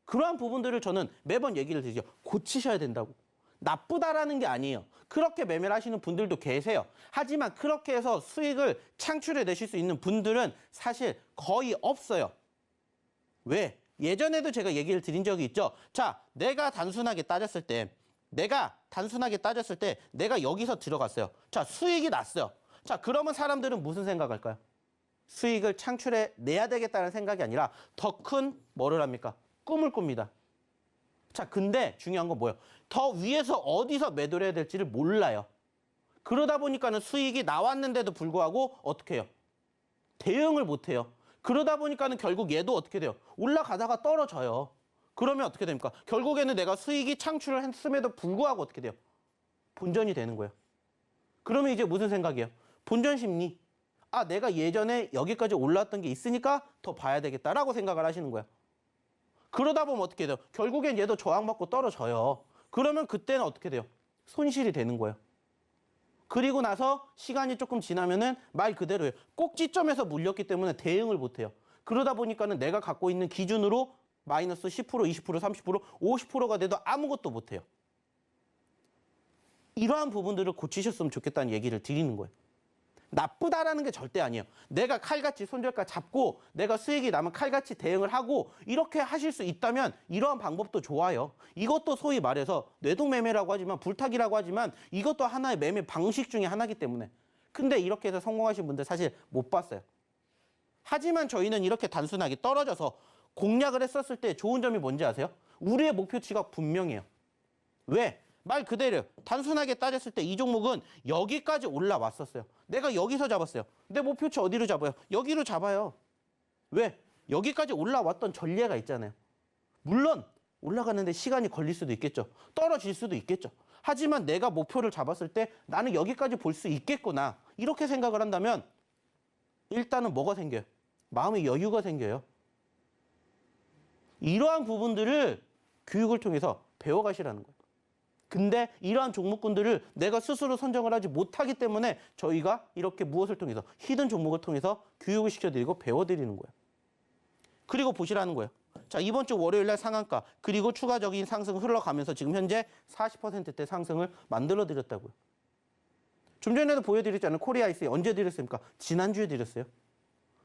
그러한 부분들을 저는 매번 얘기를 드리죠. 고치셔야 된다고. 나쁘다라는 게 아니에요. 그렇게 매매를 하시는 분들도 계세요. 하지만 그렇게 해서 수익을 창출해 내실 수 있는 분들은 사실 거의 없어요. 왜? 예전에도 제가 얘기를 드린 적이 있죠. 자, 내가 단순하게 따졌을 때 내가 여기서 들어갔어요. 자, 수익이 났어요. 자, 그러면 사람들은 무슨 생각할까요? 수익을 창출해 내야 되겠다는 생각이 아니라 더 큰 뭐를 합니까? 꿈을 꿉니다. 자, 근데 중요한 건 뭐예요? 더 위에서 어디서 매도를 해야 될지를 몰라요. 그러다 보니까는 수익이 나왔는데도 불구하고 어떻게 해요? 대응을 못 해요. 그러다 보니까는 결국 얘도 어떻게 돼요? 올라가다가 떨어져요. 그러면 어떻게 됩니까? 결국에는 내가 수익이 창출을 했음에도 불구하고 어떻게 돼요? 본전이 되는 거예요. 그러면 이제 무슨 생각이에요? 본전 심리. 아, 내가 예전에 여기까지 올라왔던 게 있으니까 더 봐야 되겠다라고 생각을 하시는 거예요. 그러다 보면 어떻게 돼요? 결국엔 얘도 저항받고 떨어져요. 그러면 그때는 어떻게 돼요? 손실이 되는 거예요. 그리고 나서 시간이 조금 지나면은 말 그대로예요. 꼭지점에서 물렸기 때문에 대응을 못해요. 그러다 보니까는 내가 갖고 있는 기준으로 마이너스 10%, 20%, 30%, 50%가 돼도 아무것도 못해요. 이러한 부분들을 고치셨으면 좋겠다는 얘기를 드리는 거예요. 나쁘다라는 게 절대 아니에요. 내가 칼같이 손절가 잡고 내가 수익이 나면 칼같이 대응을 하고 이렇게 하실 수 있다면 이러한 방법도 좋아요. 이것도 소위 말해서 뇌동매매라고 하지만 불타기라고 하지만 이것도 하나의 매매 방식 중에 하나이기 때문에. 근데 이렇게 해서 성공하신 분들 사실 못 봤어요. 하지만 저희는 이렇게 단순하게 떨어져서 공략을 했었을 때 좋은 점이 뭔지 아세요? 우리의 목표치가 분명해요. 왜? 말 그대로 단순하게 따졌을 때 이 종목은 여기까지 올라왔었어요. 내가 여기서 잡았어요. 내 목표치 어디로 잡아요? 여기로 잡아요. 왜? 여기까지 올라왔던 전례가 있잖아요. 물론 올라가는데 시간이 걸릴 수도 있겠죠. 떨어질 수도 있겠죠. 하지만 내가 목표를 잡았을 때 나는 여기까지 볼 수 있겠구나. 이렇게 생각을 한다면 일단은 뭐가 생겨요? 마음의 여유가 생겨요. 이러한 부분들을 교육을 통해서 배워가시라는 거예요. 근데 이러한 종목군들을 내가 스스로 선정을 하지 못하기 때문에 저희가 이렇게 무엇을 통해서 히든 종목을 통해서 교육을 시켜드리고 배워드리는 거예요. 그리고 보시라는 거예요. 자, 이번 주 월요일 날 상한가 그리고 추가적인 상승 흘러가면서 지금 현재 40%대 상승을 만들어드렸다고요. 좀 전에도 보여드렸잖아요. 코리아이스 언제 드렸습니까? 지난주에 드렸어요.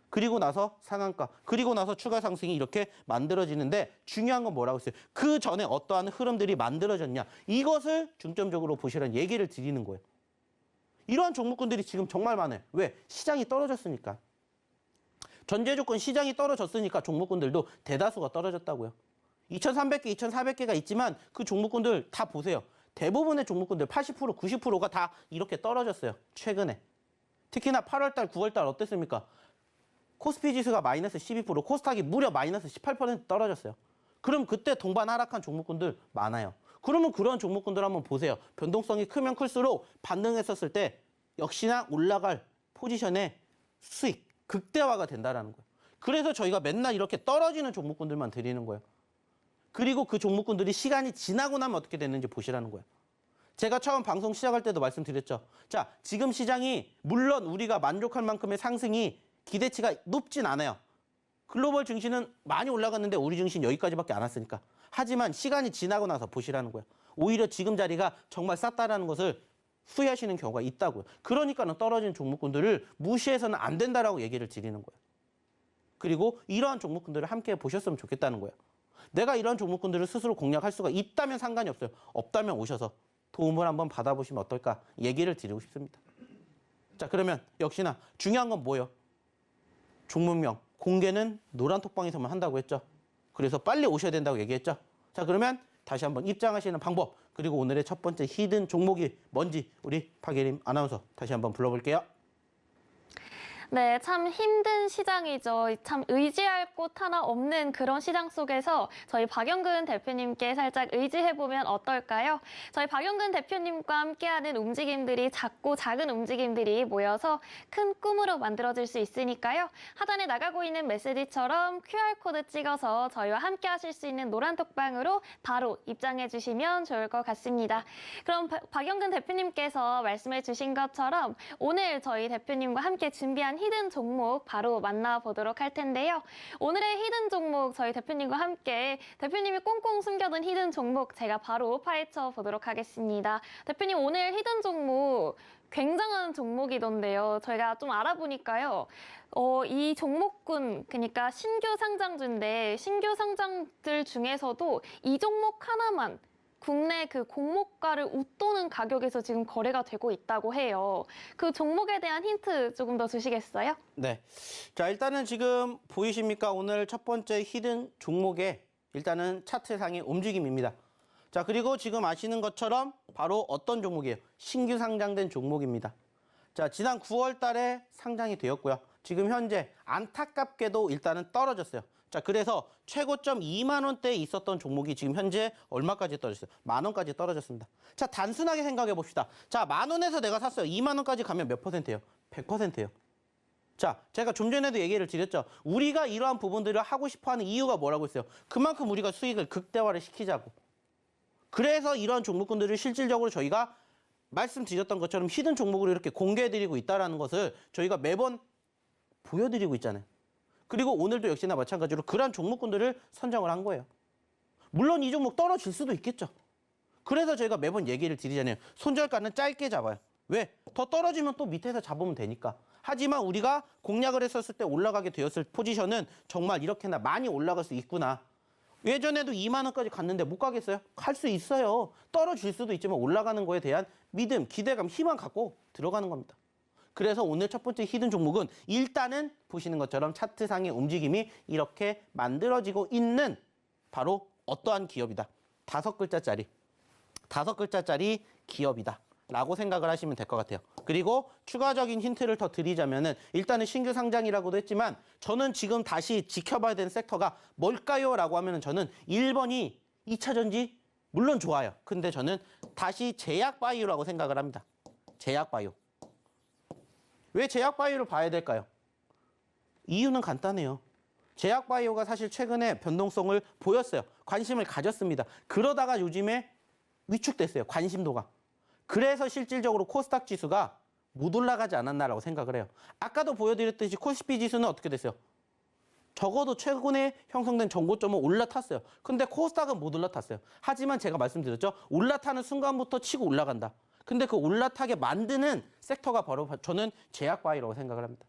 그리고 나서 상한가, 그리고 나서 추가 상승이 이렇게 만들어지는데 중요한 건 뭐라고 했어요? 그 전에 어떠한 흐름들이 만들어졌냐? 이것을 중점적으로 보시라는 얘기를 드리는 거예요. 이러한 종목군들이 지금 정말 많아요. 왜? 시장이 떨어졌으니까. 전제 조건 시장이 떨어졌으니까 종목군들도 대다수가 떨어졌다고요. 2,300개, 2,400개가 있지만 그 종목군들 다 보세요. 대부분의 종목군들 80%, 90%가 다 이렇게 떨어졌어요. 최근에. 특히나 8월달, 9월달 어땠습니까? 코스피 지수가 마이너스 12%, 코스닥이 무려 마이너스 18% 떨어졌어요. 그럼 그때 동반 하락한 종목군들 많아요. 그러면 그런 종목군들 한번 보세요. 변동성이 크면 클수록 반등했었을 때 역시나 올라갈 포지션의 수익, 극대화가 된다는 거예요. 그래서 저희가 맨날 이렇게 떨어지는 종목군들만 드리는 거예요. 그리고 그 종목군들이 시간이 지나고 나면 어떻게 됐는지 보시라는 거예요. 제가 처음 방송 시작할 때도 말씀드렸죠. 자, 지금 시장이 물론 우리가 만족할 만큼의 상승이 기대치가 높진 않아요. 글로벌 증시는 많이 올라갔는데 우리 증시는 여기까지밖에 안 왔으니까. 하지만 시간이 지나고 나서 보시라는 거예요. 오히려 지금 자리가 정말 쌌다라는 것을 후회하시는 경우가 있다고요. 그러니까는 떨어진 종목군들을 무시해서는 안 된다라고 얘기를 드리는 거예요. 그리고 이러한 종목군들을 함께 보셨으면 좋겠다는 거예요. 내가 이런 종목군들을 스스로 공략할 수가 있다면 상관이 없어요. 없다면 오셔서 도움을 한번 받아보시면 어떨까 얘기를 드리고 싶습니다. 자, 그러면 역시나 중요한 건 뭐예요? 종목명 공개는 노란 톡방에서만 한다고 했죠. 그래서 빨리 오셔야 된다고 얘기했죠. 자, 그러면 다시 한번 입장하시는 방법 그리고 오늘의 첫 번째 히든 종목이 뭔지 우리 박예림 아나운서 다시 한번 불러볼게요. 네, 참 힘든 시장이죠. 참 의지할 곳 하나 없는 그런 시장 속에서 저희 박영근 대표님께 살짝 의지해보면 어떨까요? 저희 박영근 대표님과 함께하는 움직임들이 작고 작은 움직임들이 모여서 큰 꿈으로 만들어질 수 있으니까요. 하단에 나가고 있는 메시지처럼 QR코드 찍어서 저희와 함께 하실 수 있는 노란 톡방으로 바로 입장해 주시면 좋을 것 같습니다. 그럼 박영근 대표님께서 말씀해 주신 것처럼 오늘 저희 대표님과 함께 준비한 히든 종목 바로 만나보도록 할 텐데요. 오늘의 히든 종목 저희 대표님과 함께 대표님이 꽁꽁 숨겨둔 히든 종목 제가 바로 파헤쳐 보도록 하겠습니다. 대표님 오늘 히든 종목 굉장한 종목이던데요. 저희가 좀 알아보니까요. 이 종목군 그러니까 신규 상장주인데 신규 상장들 중에서도 이 종목 하나만 국내 그 공모가를 웃도는 가격에서 지금 거래가 되고 있다고 해요. 그 종목에 대한 힌트 조금 더 주시겠어요? 네. 자, 일단은 지금 보이십니까? 오늘 첫 번째 히든 종목의 일단은 차트상의 움직임입니다. 자, 그리고 지금 아시는 것처럼 바로 어떤 종목이에요? 신규 상장된 종목입니다. 자, 지난 9월 달에 상장이 되었고요. 지금 현재 안타깝게도 일단은 떨어졌어요. 자, 그래서 최고점 2만 원대에 있었던 종목이 지금 현재 얼마까지 떨어졌어요? 만 원까지 떨어졌습니다. 자, 단순하게 생각해 봅시다. 자, 만 원에서 내가 샀어요. 2만 원까지 가면 몇 퍼센트예요? 100%예요. 자, 제가 좀 전에도 얘기를 드렸죠. 우리가 이러한 부분들을 하고 싶어하는 이유가 뭐라고 했어요? 그만큼 우리가 수익을 극대화를 시키자고. 그래서 이러한 종목군들을 실질적으로 저희가 말씀드렸던 것처럼 히든 종목으로 이렇게 공개해드리고 있다는 것을 저희가 매번 보여드리고 있잖아요. 그리고 오늘도 역시나 마찬가지로 그러한 종목군들을 선정을 한 거예요. 물론 이 종목 떨어질 수도 있겠죠. 그래서 저희가 매번 얘기를 드리잖아요. 손절가는 짧게 잡아요. 왜? 더 떨어지면 또 밑에서 잡으면 되니까. 하지만 우리가 공략을 했었을 때 올라가게 되었을 포지션은 정말 이렇게나 많이 올라갈 수 있구나. 예전에도 2만 원까지 갔는데 못 가겠어요? 갈 수 있어요. 떨어질 수도 있지만 올라가는 거에 대한 믿음, 기대감, 희망 갖고 들어가는 겁니다. 그래서 오늘 첫 번째 히든 종목은 일단은 보시는 것처럼 차트상의 움직임이 이렇게 만들어지고 있는 바로 어떠한 기업이다. 5글자짜리 기업이다. 라고 생각을 하시면 될 것 같아요. 그리고 추가적인 힌트를 더 드리자면은 일단은 신규 상장이라고도 했지만 저는 지금 다시 지켜봐야 되는 섹터가 뭘까요? 라고 하면은 저는 1번이 2차 전지 물론 좋아요. 근데 저는 다시 제약바이오라고 생각을 합니다. 제약바이오. 왜 제약바이오를 봐야 될까요? 이유는 간단해요. 제약바이오가 사실 최근에 변동성을 보였어요. 관심을 가졌습니다. 그러다가 요즘에 위축됐어요. 관심도가. 그래서 실질적으로 코스닥 지수가 못 올라가지 않았나라고 생각을 해요. 아까도 보여드렸듯이 코스피 지수는 어떻게 됐어요? 적어도 최근에 형성된 정고점은 올라탔어요. 근데 코스닥은 못 올라탔어요. 하지만 제가 말씀드렸죠. 올라타는 순간부터 치고 올라간다. 근데 그 올라타게 만드는 섹터가 바로 저는 제약바이오라고 생각을 합니다.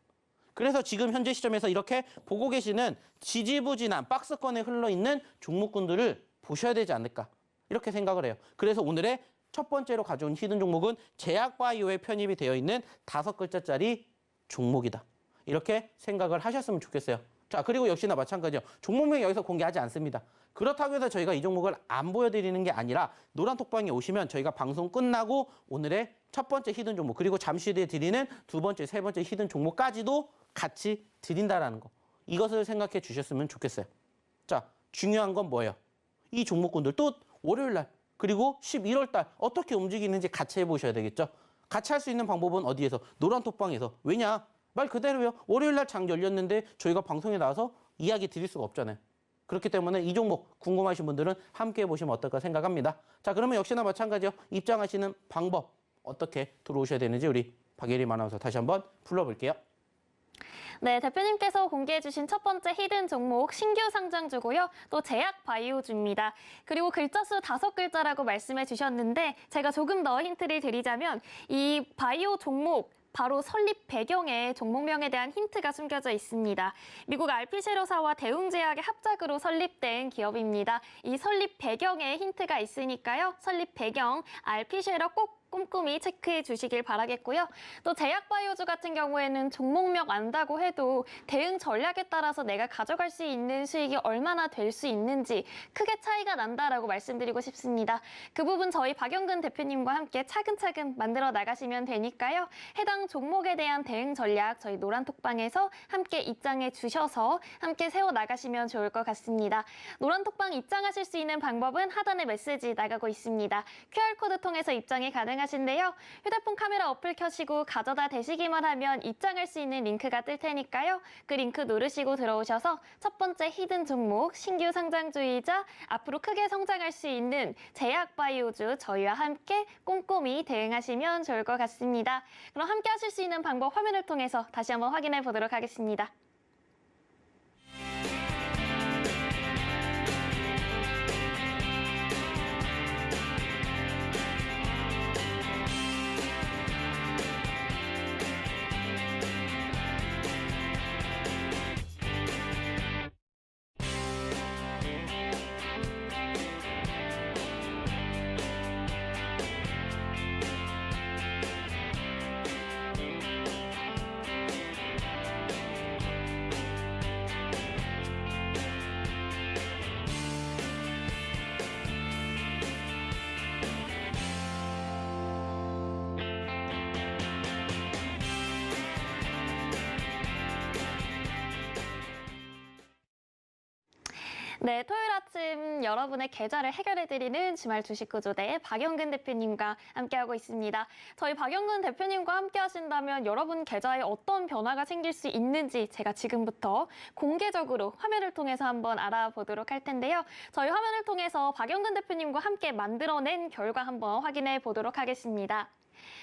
그래서 지금 현재 시점에서 이렇게 보고 계시는 지지부진한 박스권에 흘러있는 종목군들을 보셔야 되지 않을까. 이렇게 생각을 해요. 그래서 오늘의 첫 번째로 가져온 히든 종목은 제약바이오에 편입이 되어 있는 5글자짜리 종목이다. 이렇게 생각을 하셨으면 좋겠어요. 자, 그리고 역시나 마찬가지요. 종목명 여기서 공개하지 않습니다. 그렇다고 해서 저희가 이 종목을 안 보여드리는 게 아니라 노란톡방에 오시면 저희가 방송 끝나고 오늘의 첫 번째 히든 종목 그리고 잠시 뒤에 드리는 두 번째, 세 번째 히든 종목까지도 같이 드린다라는 거. 이것을 생각해 주셨으면 좋겠어요. 자, 중요한 건 뭐예요? 이 종목군들 또 월요일 날 그리고 11월 달 어떻게 움직이는지 같이 해보셔야 되겠죠. 같이 할 수 있는 방법은 어디에서? 노란톡방에서. 왜냐? 말 그대로요. 월요일 날 장 열렸는데 저희가 방송에 나와서 이야기 드릴 수가 없잖아요. 그렇기 때문에 이 종목 궁금하신 분들은 함께 해보시면 어떨까 생각합니다. 자, 그러면 역시나 마찬가지요. 입장하시는 방법 어떻게 들어오셔야 되는지 우리 박예림 아나운서 다시 한번 불러볼게요. 네, 대표님께서 공개해주신 첫 번째 히든 종목 신규 상장주고요. 또 제약바이오주입니다. 그리고 글자 수 5글자라고 말씀해 주셨는데 제가 조금 더 힌트를 드리자면 이 바이오 종목 바로 설립 배경에 종목명에 대한 힌트가 숨겨져 있습니다. 미국 알피셰러사와 대웅제약의 합작으로 설립된 기업입니다. 이 설립 배경에 힌트가 있으니까요. 설립 배경 알피셰러 꼭 꼼꼼히 체크해 주시길 바라겠고요. 또 제약바이오주 같은 경우에는 종목명 안다고 해도 대응 전략에 따라서 내가 가져갈 수 있는 수익이 얼마나 될 수 있는지 크게 차이가 난다라고 말씀드리고 싶습니다. 그 부분 저희 박영근 대표님과 함께 차근차근 만들어 나가시면 되니까요. 해당 종목에 대한 대응 전략 저희 노란톡방에서 함께 입장해 주셔서 함께 세워 나가시면 좋을 것 같습니다. 노란톡방 입장하실 수 있는 방법은 하단에 메시지 나가고 있습니다. QR코드 통해서 입장이 가능하신데요. 휴대폰 카메라 어플 켜시고 가져다 대시기만 하면 입장할 수 있는 링크가 뜰 테니까요. 그 링크 누르시고 들어오셔서 첫 번째 히든 종목, 신규 상장주이자 앞으로 크게 성장할 수 있는 제약바이오주 저희와 함께 꼼꼼히 대응하시면 좋을 것 같습니다. 그럼 함께 하실 수 있는 방법 화면을 통해서 다시 한번 확인해 보도록 하겠습니다. 네, 토요일 아침 여러분의 계좌를 해결해드리는 주말 주식구조대 박영근 대표님과 함께하고 있습니다. 저희 박영근 대표님과 함께하신다면 여러분 계좌에 어떤 변화가 생길 수 있는지 제가 지금부터 공개적으로 화면을 통해서 한번 알아보도록 할 텐데요. 저희 화면을 통해서 박영근 대표님과 함께 만들어낸 결과 한번 확인해 보도록 하겠습니다.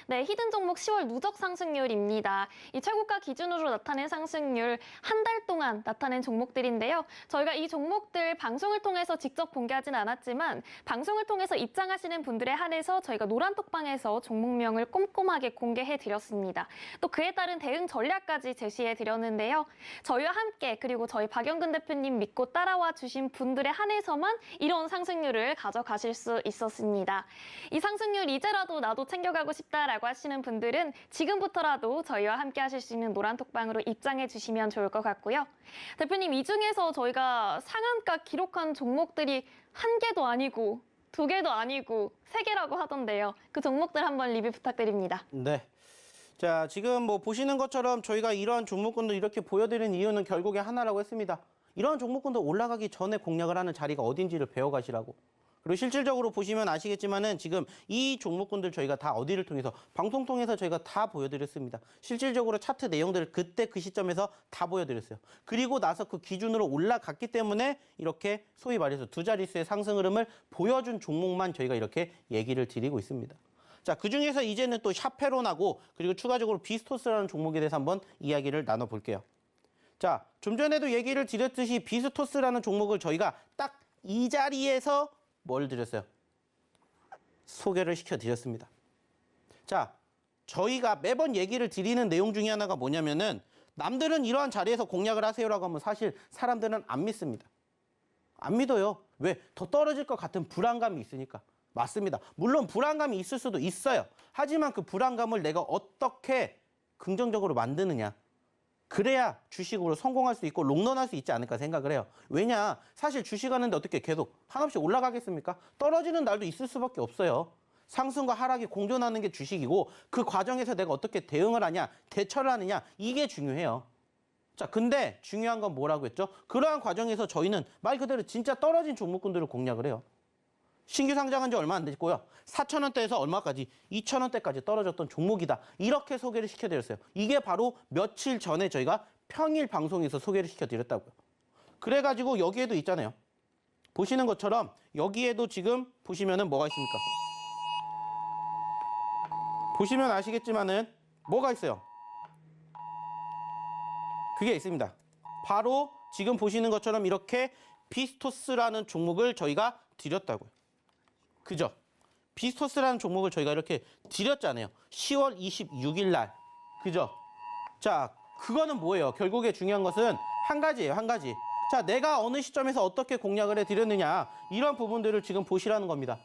네, 히든 종목 10월 누적 상승률입니다. 이 최고가 기준으로 나타낸 상승률 한 달 동안 나타낸 종목들인데요. 저희가 이 종목들 방송을 통해서 직접 공개하진 않았지만 방송을 통해서 입장하시는 분들에 한해서 저희가 노란톡방에서 종목명을 꼼꼼하게 공개해 드렸습니다. 또 그에 따른 대응 전략까지 제시해 드렸는데요. 저희와 함께 그리고 저희 박영근 대표님 믿고 따라와 주신 분들에 한해서만 이런 상승률을 가져가실 수 있었습니다. 이 상승률 이제라도 나도 챙겨가고 싶다라고 하시는 분들은 지금부터라도 저희와 함께 하실 수 있는 노란톡방으로 입장해 주시면 좋을 것 같고요. 대표님, 이 중에서 저희가 상한가 기록한 종목들이 한 개도 아니고 두 개도 아니고 세 개라고 하던데요. 그 종목들 한번 리뷰 부탁드립니다. 네. 자, 지금 뭐 보시는 것처럼 저희가 이런 종목군들 이렇게 보여드리는 이유는 결국에 하나라고 했습니다. 이런 종목군들 올라가기 전에 공략을 하는 자리가 어딘지를 배워가시라고. 그리고 실질적으로 보시면 아시겠지만은 지금 이 종목군들 저희가 다 어디를 통해서 방송 통해서 저희가 다 보여드렸습니다. 실질적으로 차트 내용들을 그때 그 시점에서 다 보여드렸어요. 그리고 나서 그 기준으로 올라갔기 때문에 이렇게 소위 말해서 두 자릿수의 상승 흐름을 보여준 종목만 저희가 이렇게 얘기를 드리고 있습니다. 자, 그중에서 이제는 또 샤페론하고 그리고 추가적으로 비스토스라는 종목에 대해서 한번 이야기를 나눠볼게요. 자, 좀 전에도 얘기를 드렸듯이 비스토스라는 종목을 저희가 딱 이 자리에서 뭘 드렸어요? 소개를 시켜드렸습니다. 자, 저희가 매번 얘기를 드리는 내용 중에 하나가 뭐냐면은 남들은 이러한 자리에서 공략을 하세요라고 하면 사실 사람들은 안 믿습니다. 안 믿어요. 왜? 더 떨어질 것 같은 불안감이 있으니까. 맞습니다. 물론 불안감이 있을 수도 있어요. 하지만 그 불안감을 내가 어떻게 긍정적으로 만드느냐. 그래야 주식으로 성공할 수 있고 롱런할 수 있지 않을까 생각을 해요. 왜냐? 사실 주식하는데 어떻게 계속 한없이 올라가겠습니까? 떨어지는 날도 있을 수밖에 없어요. 상승과 하락이 공존하는 게 주식이고 그 과정에서 내가 어떻게 대응을 하냐, 대처를 하느냐 이게 중요해요. 자, 근데 중요한 건 뭐라고 했죠? 그러한 과정에서 저희는 말 그대로 진짜 떨어진 종목군들을 공략을 해요. 신규 상장한 지 얼마 안 됐고요. 4,000원대에서 얼마까지? 2,000원대까지 떨어졌던 종목이다. 이렇게 소개를 시켜드렸어요. 이게 바로 며칠 전에 저희가 평일 방송에서 소개를 시켜드렸다고요. 그래가지고 여기에도 있잖아요. 보시는 것처럼 여기에도 지금 보시면은 뭐가 있습니까? 보시면 아시겠지만은 뭐가 있어요? 그게 있습니다. 바로 지금 보시는 것처럼 이렇게 비스토스라는 종목을 저희가 드렸다고요. 그죠? 비스토스라는 종목을 저희가 이렇게 드렸잖아요. 10월 26일 날. 그죠? 자, 그거는 뭐예요? 결국에 중요한 것은 한 가지예요. 한 가지. 자, 내가 어느 시점에서 어떻게 공략을 해드렸느냐. 이런 부분들을 지금 보시라는 겁니다.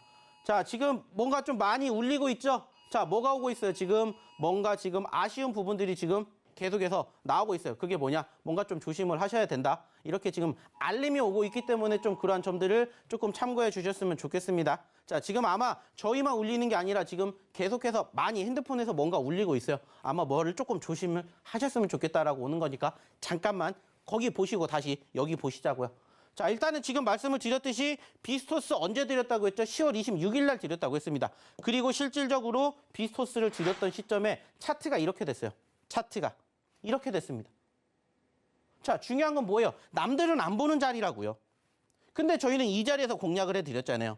자, 지금 뭔가 좀 많이 울리고 있죠? 자, 뭐가 오고 있어요? 지금 뭔가 지금 아쉬운 부분들이 지금 계속해서 나오고 있어요. 그게 뭐냐? 뭔가 좀 조심을 하셔야 된다. 이렇게 지금 알림이 오고 있기 때문에 좀 그러한 점들을 조금 참고해 주셨으면 좋겠습니다. 자, 지금 아마 저희만 울리는 게 아니라 지금 계속해서 많이 핸드폰에서 뭔가 울리고 있어요. 아마 뭐를 조금 조심을 하셨으면 좋겠다라고 오는 거니까 잠깐만 거기 보시고 다시 여기 보시자고요. 자, 일단은 지금 말씀을 드렸듯이 비스토스 언제 드렸다고 했죠? 10월 26일 날 드렸다고 했습니다. 그리고 실질적으로 비스토스를 드렸던 시점에 차트가 이렇게 됐어요. 차트가 이렇게 됐습니다. 자, 중요한 건 뭐예요? 남들은 안 보는 자리라고요. 근데 저희는 이 자리에서 공략을 해드렸잖아요.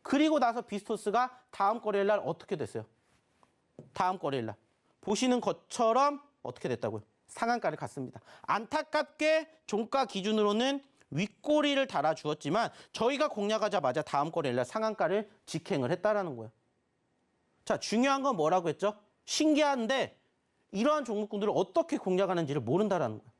그리고 나서 비스토스가 다음 거래일 날 어떻게 됐어요? 다음 거래일 날 보시는 것처럼 어떻게 됐다고요? 상한가를 갔습니다. 안타깝게 종가 기준으로는 윗꼬리를 달아주었지만 저희가 공략하자마자 다음 거래일 날 상한가를 직행을 했다라는 거예요. 자, 중요한 건 뭐라고 했죠? 신기한데 이러한 종목군들을 어떻게 공략하는지를 모른다라는 거예요.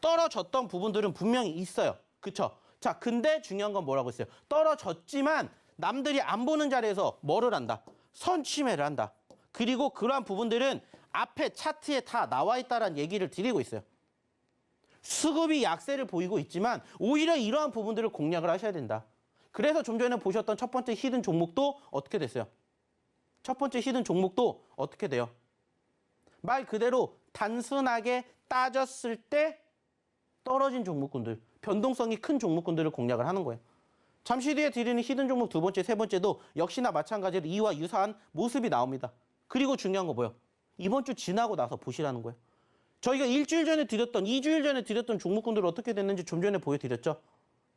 떨어졌던 부분들은 분명히 있어요. 그쵸? 자, 근데 중요한 건 뭐라고 했어요? 떨어졌지만 남들이 안 보는 자리에서 뭐를 한다? 선취매를 한다. 그리고 그러한 부분들은 앞에 차트에 다 나와 있다는 얘기를 드리고 있어요. 수급이 약세를 보이고 있지만 오히려 이러한 부분들을 공략을 하셔야 된다. 그래서 좀 전에 보셨던 첫 번째 히든 종목도 어떻게 됐어요? 첫 번째 히든 종목도 어떻게 돼요? 말 그대로 단순하게 따졌을 때 떨어진 종목군들, 변동성이 큰 종목군들을 공략을 하는 거예요. 잠시 뒤에 드리는 히든 종목 두 번째, 세 번째도 역시나 마찬가지로 이와 유사한 모습이 나옵니다. 그리고 중요한 거 뭐예요? 이번 주 지나고 나서 보시라는 거예요. 저희가 일주일 전에 드렸던, 2주일 전에 드렸던 종목군들 어떻게 됐는지 좀 전에 보여드렸죠?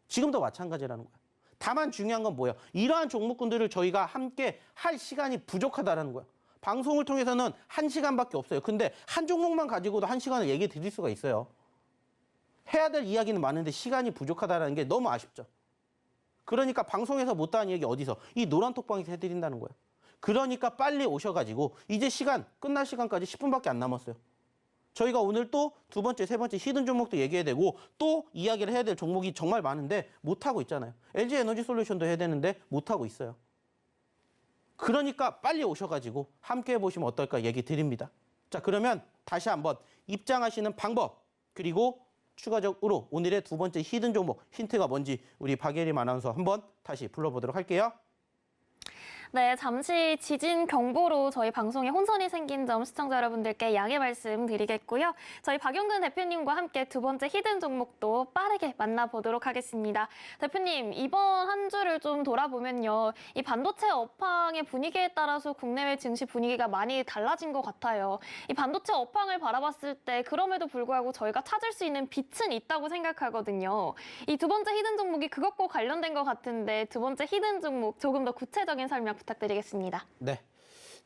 지금도 마찬가지라는 거예요. 다만 중요한 건 뭐예요? 이러한 종목군들을 저희가 함께 할 시간이 부족하다는 거예요. 방송을 통해서는 1시간밖에 없어요. 근데 한 종목만 가지고도 1시간을 얘기 드릴 수가 있어요. 해야 될 이야기는 많은데 시간이 부족하다는 게 너무 아쉽죠. 그러니까 방송에서 못다한 얘기 어디서? 이 노란톡방에서 해드린다는 거예요. 그러니까 빨리 오셔가지고 이제 시간, 끝날 시간까지 10분밖에 안 남았어요. 저희가 오늘 또 두 번째, 세 번째 히든 종목도 얘기해야 되고 또 이야기를 해야 될 종목이 정말 많은데 못하고 있잖아요. LG 에너지 솔루션도 해야 되는데 못하고 있어요. 그러니까 빨리 오셔가지고 함께 해보시면 어떨까 얘기 드립니다. 자, 그러면 다시 한번 입장하시는 방법 그리고 추가적으로 오늘의 두 번째 히든 종목 힌트가 뭔지 우리 박예림 아나운서 한번 다시 불러보도록 할게요. 네, 잠시 지진 경보로 저희 방송에 혼선이 생긴 점 시청자 여러분들께 양해 말씀드리겠고요. 저희 박용근 대표님과 함께 두 번째 히든 종목도 빠르게 만나보도록 하겠습니다. 대표님, 이번 한 주를 좀 돌아보면요. 이 반도체 업황의 분위기에 따라서 국내외 증시 분위기가 많이 달라진 것 같아요. 이 반도체 업황을 바라봤을 때 그럼에도 불구하고 저희가 찾을 수 있는 빛은 있다고 생각하거든요. 이 두 번째 히든 종목이 그것과 관련된 것 같은데 두 번째 히든 종목 조금 더 구체적인 설명 부탁드리겠습니다. 네.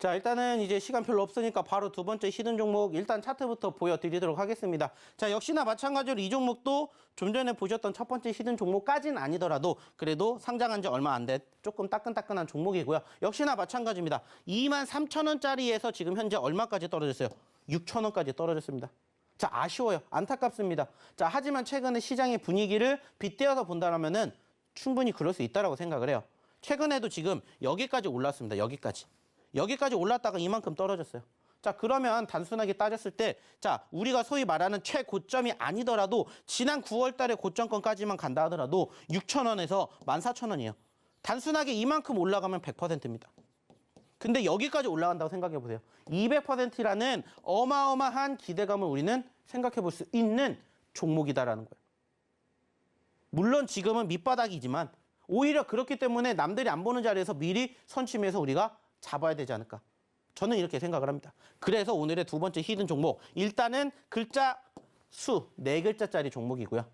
자, 일단은 이제 시간 별로 없으니까 바로 두 번째 히든 종목 일단 차트부터 보여드리도록 하겠습니다. 자, 역시나 마찬가지로 이 종목도 좀 전에 보셨던 첫 번째 히든 종목까지는 아니더라도 그래도 상장한 지 얼마 안 된 조금 따끈따끈한 종목이고요. 역시나 마찬가지입니다. 23,000원짜리에서 지금 현재 얼마까지 떨어졌어요? 6,000원까지 떨어졌습니다. 자, 아쉬워요. 안타깝습니다. 자, 하지만 최근에 시장의 분위기를 빗대어서 본다면은 충분히 그럴 수 있다라고 생각을 해요. 최근에도 지금 여기까지 올랐습니다. 여기까지 올랐다가 이만큼 떨어졌어요. 자, 그러면 단순하게 따졌을 때, 자, 우리가 소위 말하는 최고점이 아니더라도 지난 9월 달에 고점권까지만 간다 하더라도 6,000원에서 14,000원이에요. 단순하게 이만큼 올라가면 100%입니다. 근데 여기까지 올라간다고 생각해 보세요. 200%라는 어마어마한 기대감을 우리는 생각해 볼 수 있는 종목이다라는 거예요. 물론 지금은 밑바닥이지만 오히려 그렇기 때문에 남들이 안 보는 자리에서 미리 선취해서 우리가 잡아야 되지 않을까. 저는 이렇게 생각을 합니다. 그래서 오늘의 두 번째 히든 종목. 일단은 글자 수 4글자짜리 종목이고요.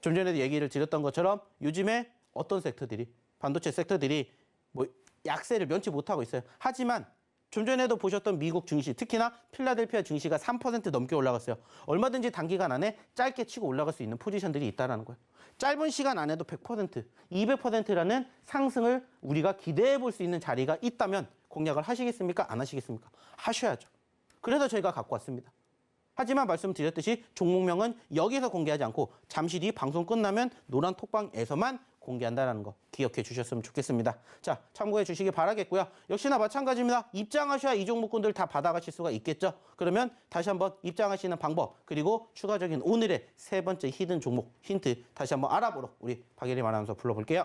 좀 전에도 얘기를 드렸던 것처럼 요즘에 어떤 섹터들이, 반도체 섹터들이 뭐 약세를 면치 못하고 있어요. 하지만 좀 전에도 보셨던 미국 증시, 특히나 필라델피아 증시가 3% 넘게 올라갔어요. 얼마든지 단기간 안에 짧게 치고 올라갈 수 있는 포지션들이 있다는 거예요. 짧은 시간 안에도 100%, 200%라는 상승을 우리가 기대해 볼 수 있는 자리가 있다면 공략을 하시겠습니까? 안 하시겠습니까? 하셔야죠. 그래서 저희가 갖고 왔습니다. 하지만 말씀드렸듯이 종목명은 여기서 공개하지 않고 잠시 뒤 방송 끝나면 노란 톡방에서만 공개한다는 거 기억해 주셨으면 좋겠습니다. 자, 참고해 주시기 바라겠고요. 역시나 마찬가지입니다. 입장하셔야 이 종목군들 다 받아가실 수가 있겠죠. 그러면 다시 한번 입장하시는 방법 그리고 추가적인 오늘의 세 번째 히든 종목 힌트 다시 한번 알아보러 우리 박예림 아나운서 불러볼게요.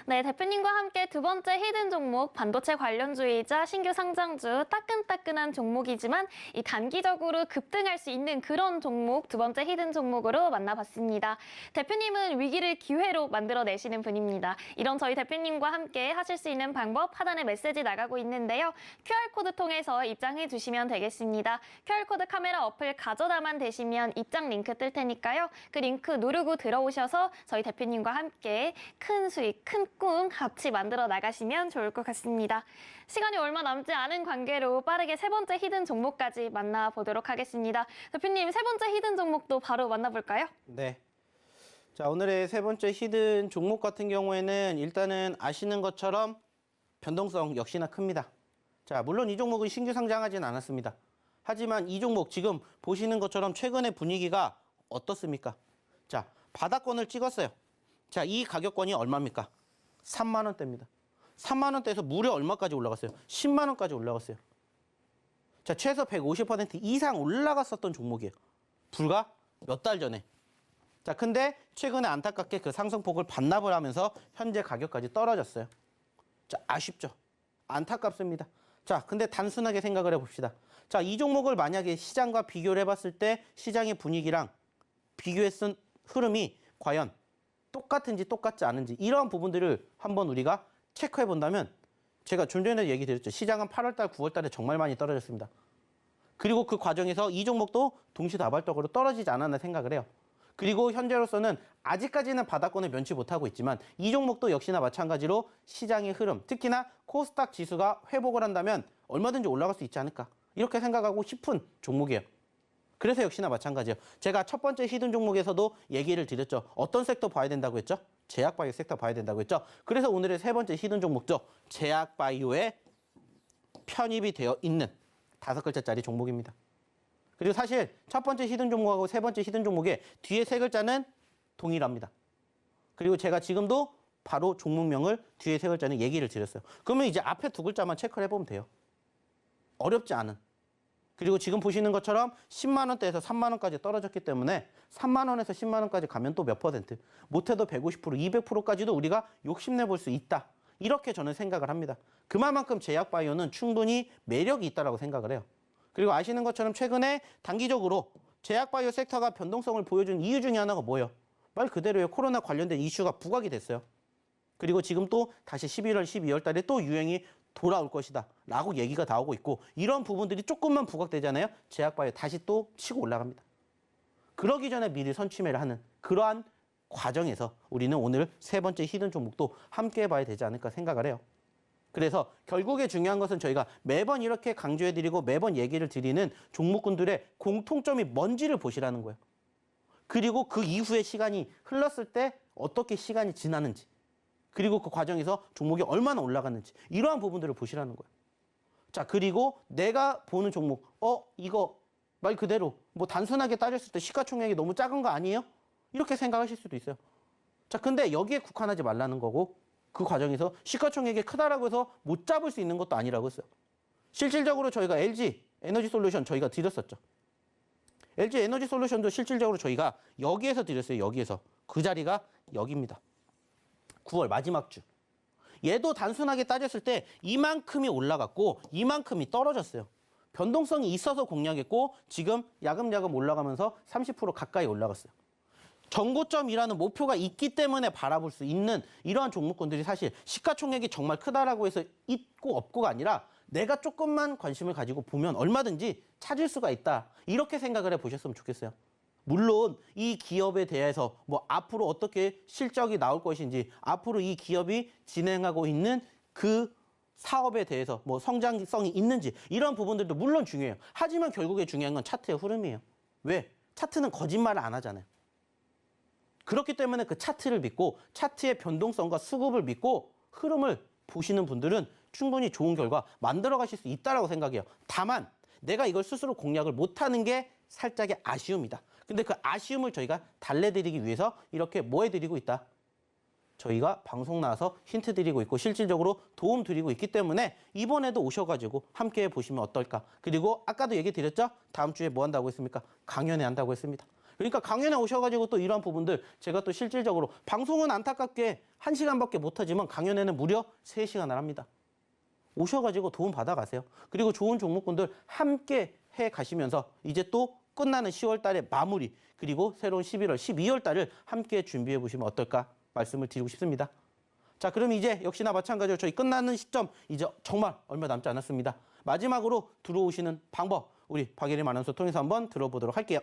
네, 대표님과 함께 두 번째 히든 종목 반도체 관련주이자 신규 상장주 따끈따끈한 종목이지만 이 단기적으로 급등할 수 있는 그런 종목 두 번째 히든 종목으로 만나봤습니다. 대표님은 위기를 기회로 만들어내시는 분입니다. 이런 저희 대표님과 함께 하실 수 있는 방법 하단에 메시지 나가고 있는데요. QR코드 통해서 입장해 주시면 되겠습니다. QR코드 카메라 어플 가져다만 되시면 입장 링크 뜰 테니까요. 그 링크 누르고 들어오셔서 저희 대표님과 함께 큰 수익, 큰 꿈 같이 만들어 나가시면 좋을 것 같습니다. 시간이 얼마 남지 않은 관계로 빠르게 세 번째 히든 종목까지 만나보도록 하겠습니다. 대표님, 세 번째 히든 종목도 바로 만나볼까요? 네. 자, 오늘의 세 번째 히든 종목 같은 경우에는 일단은 아시는 것처럼 변동성 역시나 큽니다. 자, 물론 이 종목은 신규 상장하진 않았습니다. 하지만 이 종목 지금 보시는 것처럼 최근의 분위기가 어떻습니까? 자, 바닥권을 찍었어요. 자, 이 가격권이 얼마입니까? 3만 원대입니다. 3만 원대에서 무려 얼마까지 올라갔어요? 10만 원까지 올라갔어요. 자, 최소 150% 이상 올라갔었던 종목이에요. 불과 몇 달 전에. 자, 근데 최근에 안타깝게 그 상승폭을 반납을 하면서 현재 가격까지 떨어졌어요. 자, 아쉽죠? 안타깝습니다. 자, 근데 단순하게 생각을 해봅시다. 자, 이 종목을 만약에 시장과 비교를 해봤을 때 시장의 분위기랑 비교했을 흐름이 과연 똑같은지 똑같지 않은지 이러한 부분들을 한번 우리가 체크해 본다면 제가 좀 전에 얘기 드렸죠. 시장은 8월 달, 9월 달에 정말 많이 떨어졌습니다. 그리고 그 과정에서 이 종목도 동시다발적으로 떨어지지 않았나 생각을 해요. 그리고 현재로서는 아직까지는 바닥권을 면치 못하고 있지만 이 종목도 역시나 마찬가지로 시장의 흐름, 특히나 코스닥 지수가 회복을 한다면 얼마든지 올라갈 수 있지 않을까 이렇게 생각하고 싶은 종목이에요. 그래서 역시나 마찬가지예요. 제가 첫 번째 히든 종목에서도 얘기를 드렸죠. 어떤 섹터 봐야 된다고 했죠? 제약바이오 섹터 봐야 된다고 했죠. 그래서 오늘의 세 번째 히든 종목죠. 제약바이오에 편입이 되어 있는 5글자짜리 종목입니다. 그리고 사실 첫 번째 히든 종목하고 세 번째 히든 종목의 뒤에 세 글자는 동일합니다. 그리고 제가 지금도 바로 종목명을 뒤에 세 글자는 얘기를 드렸어요. 그러면 이제 앞에 두 글자만 체크를 해보면 돼요. 어렵지 않은. 그리고 지금 보시는 것처럼 10만 원대에서 3만 원까지 떨어졌기 때문에 3만 원에서 10만 원까지 가면 또 몇 퍼센트, 못해도 150%, 200%까지도 우리가 욕심내볼 수 있다. 이렇게 저는 생각을 합니다. 그만큼 제약바이오는 충분히 매력이 있다고 생각을 해요. 그리고 아시는 것처럼 최근에 단기적으로 제약바이오 섹터가 변동성을 보여준 이유 중에 하나가 뭐예요? 말 그대로요. 코로나 관련된 이슈가 부각이 됐어요. 그리고 지금 또 다시 11월, 12월 달에 또 유행이 돌아올 것이다 라고 얘기가 나오고 있고 이런 부분들이 조금만 부각되잖아요. 제약바이오 다시 또 치고 올라갑니다. 그러기 전에 미리 선취매를 하는 그러한 과정에서 우리는 오늘 세 번째 히든 종목도 함께 해봐야 되지 않을까 생각을 해요. 그래서 결국에 중요한 것은 저희가 매번 이렇게 강조해드리고 매번 얘기를 드리는 종목군들의 공통점이 뭔지를 보시라는 거예요. 그리고 그 이후에 시간이 흘렀을 때 어떻게 시간이 지나는지 그리고 그 과정에서 종목이 얼마나 올라갔는지 이러한 부분들을 보시라는 거예요. 자, 그리고 내가 보는 종목, 이거 말 그대로 뭐 단순하게 따졌을 때 시가총액이 너무 작은 거 아니에요? 이렇게 생각하실 수도 있어요. 자, 근데 여기에 국한하지 말라는 거고 그 과정에서 시가총액이 크다라고 해서 못 잡을 수 있는 것도 아니라고 했어요. 실질적으로 저희가 LG 에너지 솔루션 저희가 드렸었죠. LG 에너지 솔루션도 실질적으로 저희가 여기에서 드렸어요. 여기에서. 그 자리가 여기입니다. 9월 마지막 주. 얘도 단순하게 따졌을 때 이만큼이 올라갔고 이만큼이 떨어졌어요. 변동성이 있어서 공략했고 지금 야금야금 올라가면서 30% 가까이 올라갔어요. 정고점이라는 목표가 있기 때문에 바라볼 수 있는 이러한 종목군들이 사실 시가총액이 정말 크다라고 해서 있고 없고가 아니라 내가 조금만 관심을 가지고 보면 얼마든지 찾을 수가 있다. 이렇게 생각을 해보셨으면 좋겠어요. 물론 이 기업에 대해서 뭐 앞으로 어떻게 실적이 나올 것인지 앞으로 이 기업이 진행하고 있는 그 사업에 대해서 뭐 성장성이 있는지 이런 부분들도 물론 중요해요. 하지만 결국에 중요한 건 차트의 흐름이에요. 왜? 차트는 거짓말을 안 하잖아요. 그렇기 때문에 그 차트를 믿고 차트의 변동성과 수급을 믿고 흐름을 보시는 분들은 충분히 좋은 결과 만들어 가실 수 있다고 생각해요. 다만 내가 이걸 스스로 공략을 못하는 게 살짝의 아쉬움이다. 근데 그 아쉬움을 저희가 달래드리기 위해서 이렇게 뭐 해드리고 있다? 저희가 방송 나와서 힌트 드리고 있고 실질적으로 도움 드리고 있기 때문에 이번에도 오셔가지고 함께 보시면 어떨까? 그리고 아까도 얘기 드렸죠? 다음 주에 뭐 한다고 했습니까? 강연회 한다고 했습니다. 그러니까 강연회 오셔가지고 또 이런 부분들 제가 또 실질적으로 방송은 안타깝게 1시간밖에 못하지만 강연회는 무려 3시간을 합니다. 오셔가지고 도움 받아가세요. 그리고 좋은 종목군들 함께 해 가시면서 이제 또 끝나는 10월 달에 마무리 그리고 새로운 11월, 12월 달을 함께 준비해 보시면 어떨까 말씀을 드리고 싶습니다. 자, 그럼 이제 역시나 마찬가지로 저희 끝나는 시점 이제 정말 얼마 남지 않았습니다. 마지막으로 들어오시는 방법 우리 박예림 아나운서 통해서 한번 들어보도록 할게요.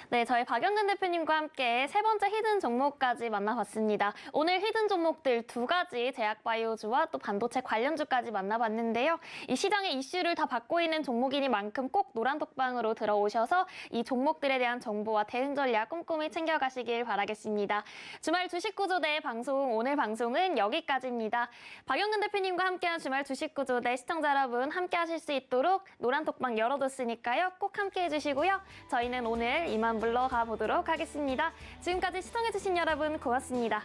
네, 저희 박영근 대표님과 함께 세 번째 히든 종목까지 만나봤습니다. 오늘 히든 종목들 2가지 제약바이오주와 또 반도체 관련주까지 만나봤는데요. 이 시장의 이슈를 다 받고 있는 종목이니만큼 꼭 노란독방으로 들어오셔서 이 종목들에 대한 정보와 대응 전략 꼼꼼히 챙겨가시길 바라겠습니다. 주말 주식구조대 방송 오늘 방송은 여기까지입니다. 박영근 대표님과 함께한 주말 주식구조대 시청자 여러분 함께 하실 수 있도록 노란독방 열어뒀으니까요. 꼭 함께 해주시고요. 저희는 오늘 이만 물러가 보도록 하겠습니다. 지금까지 시청해주신 여러분 고맙습니다.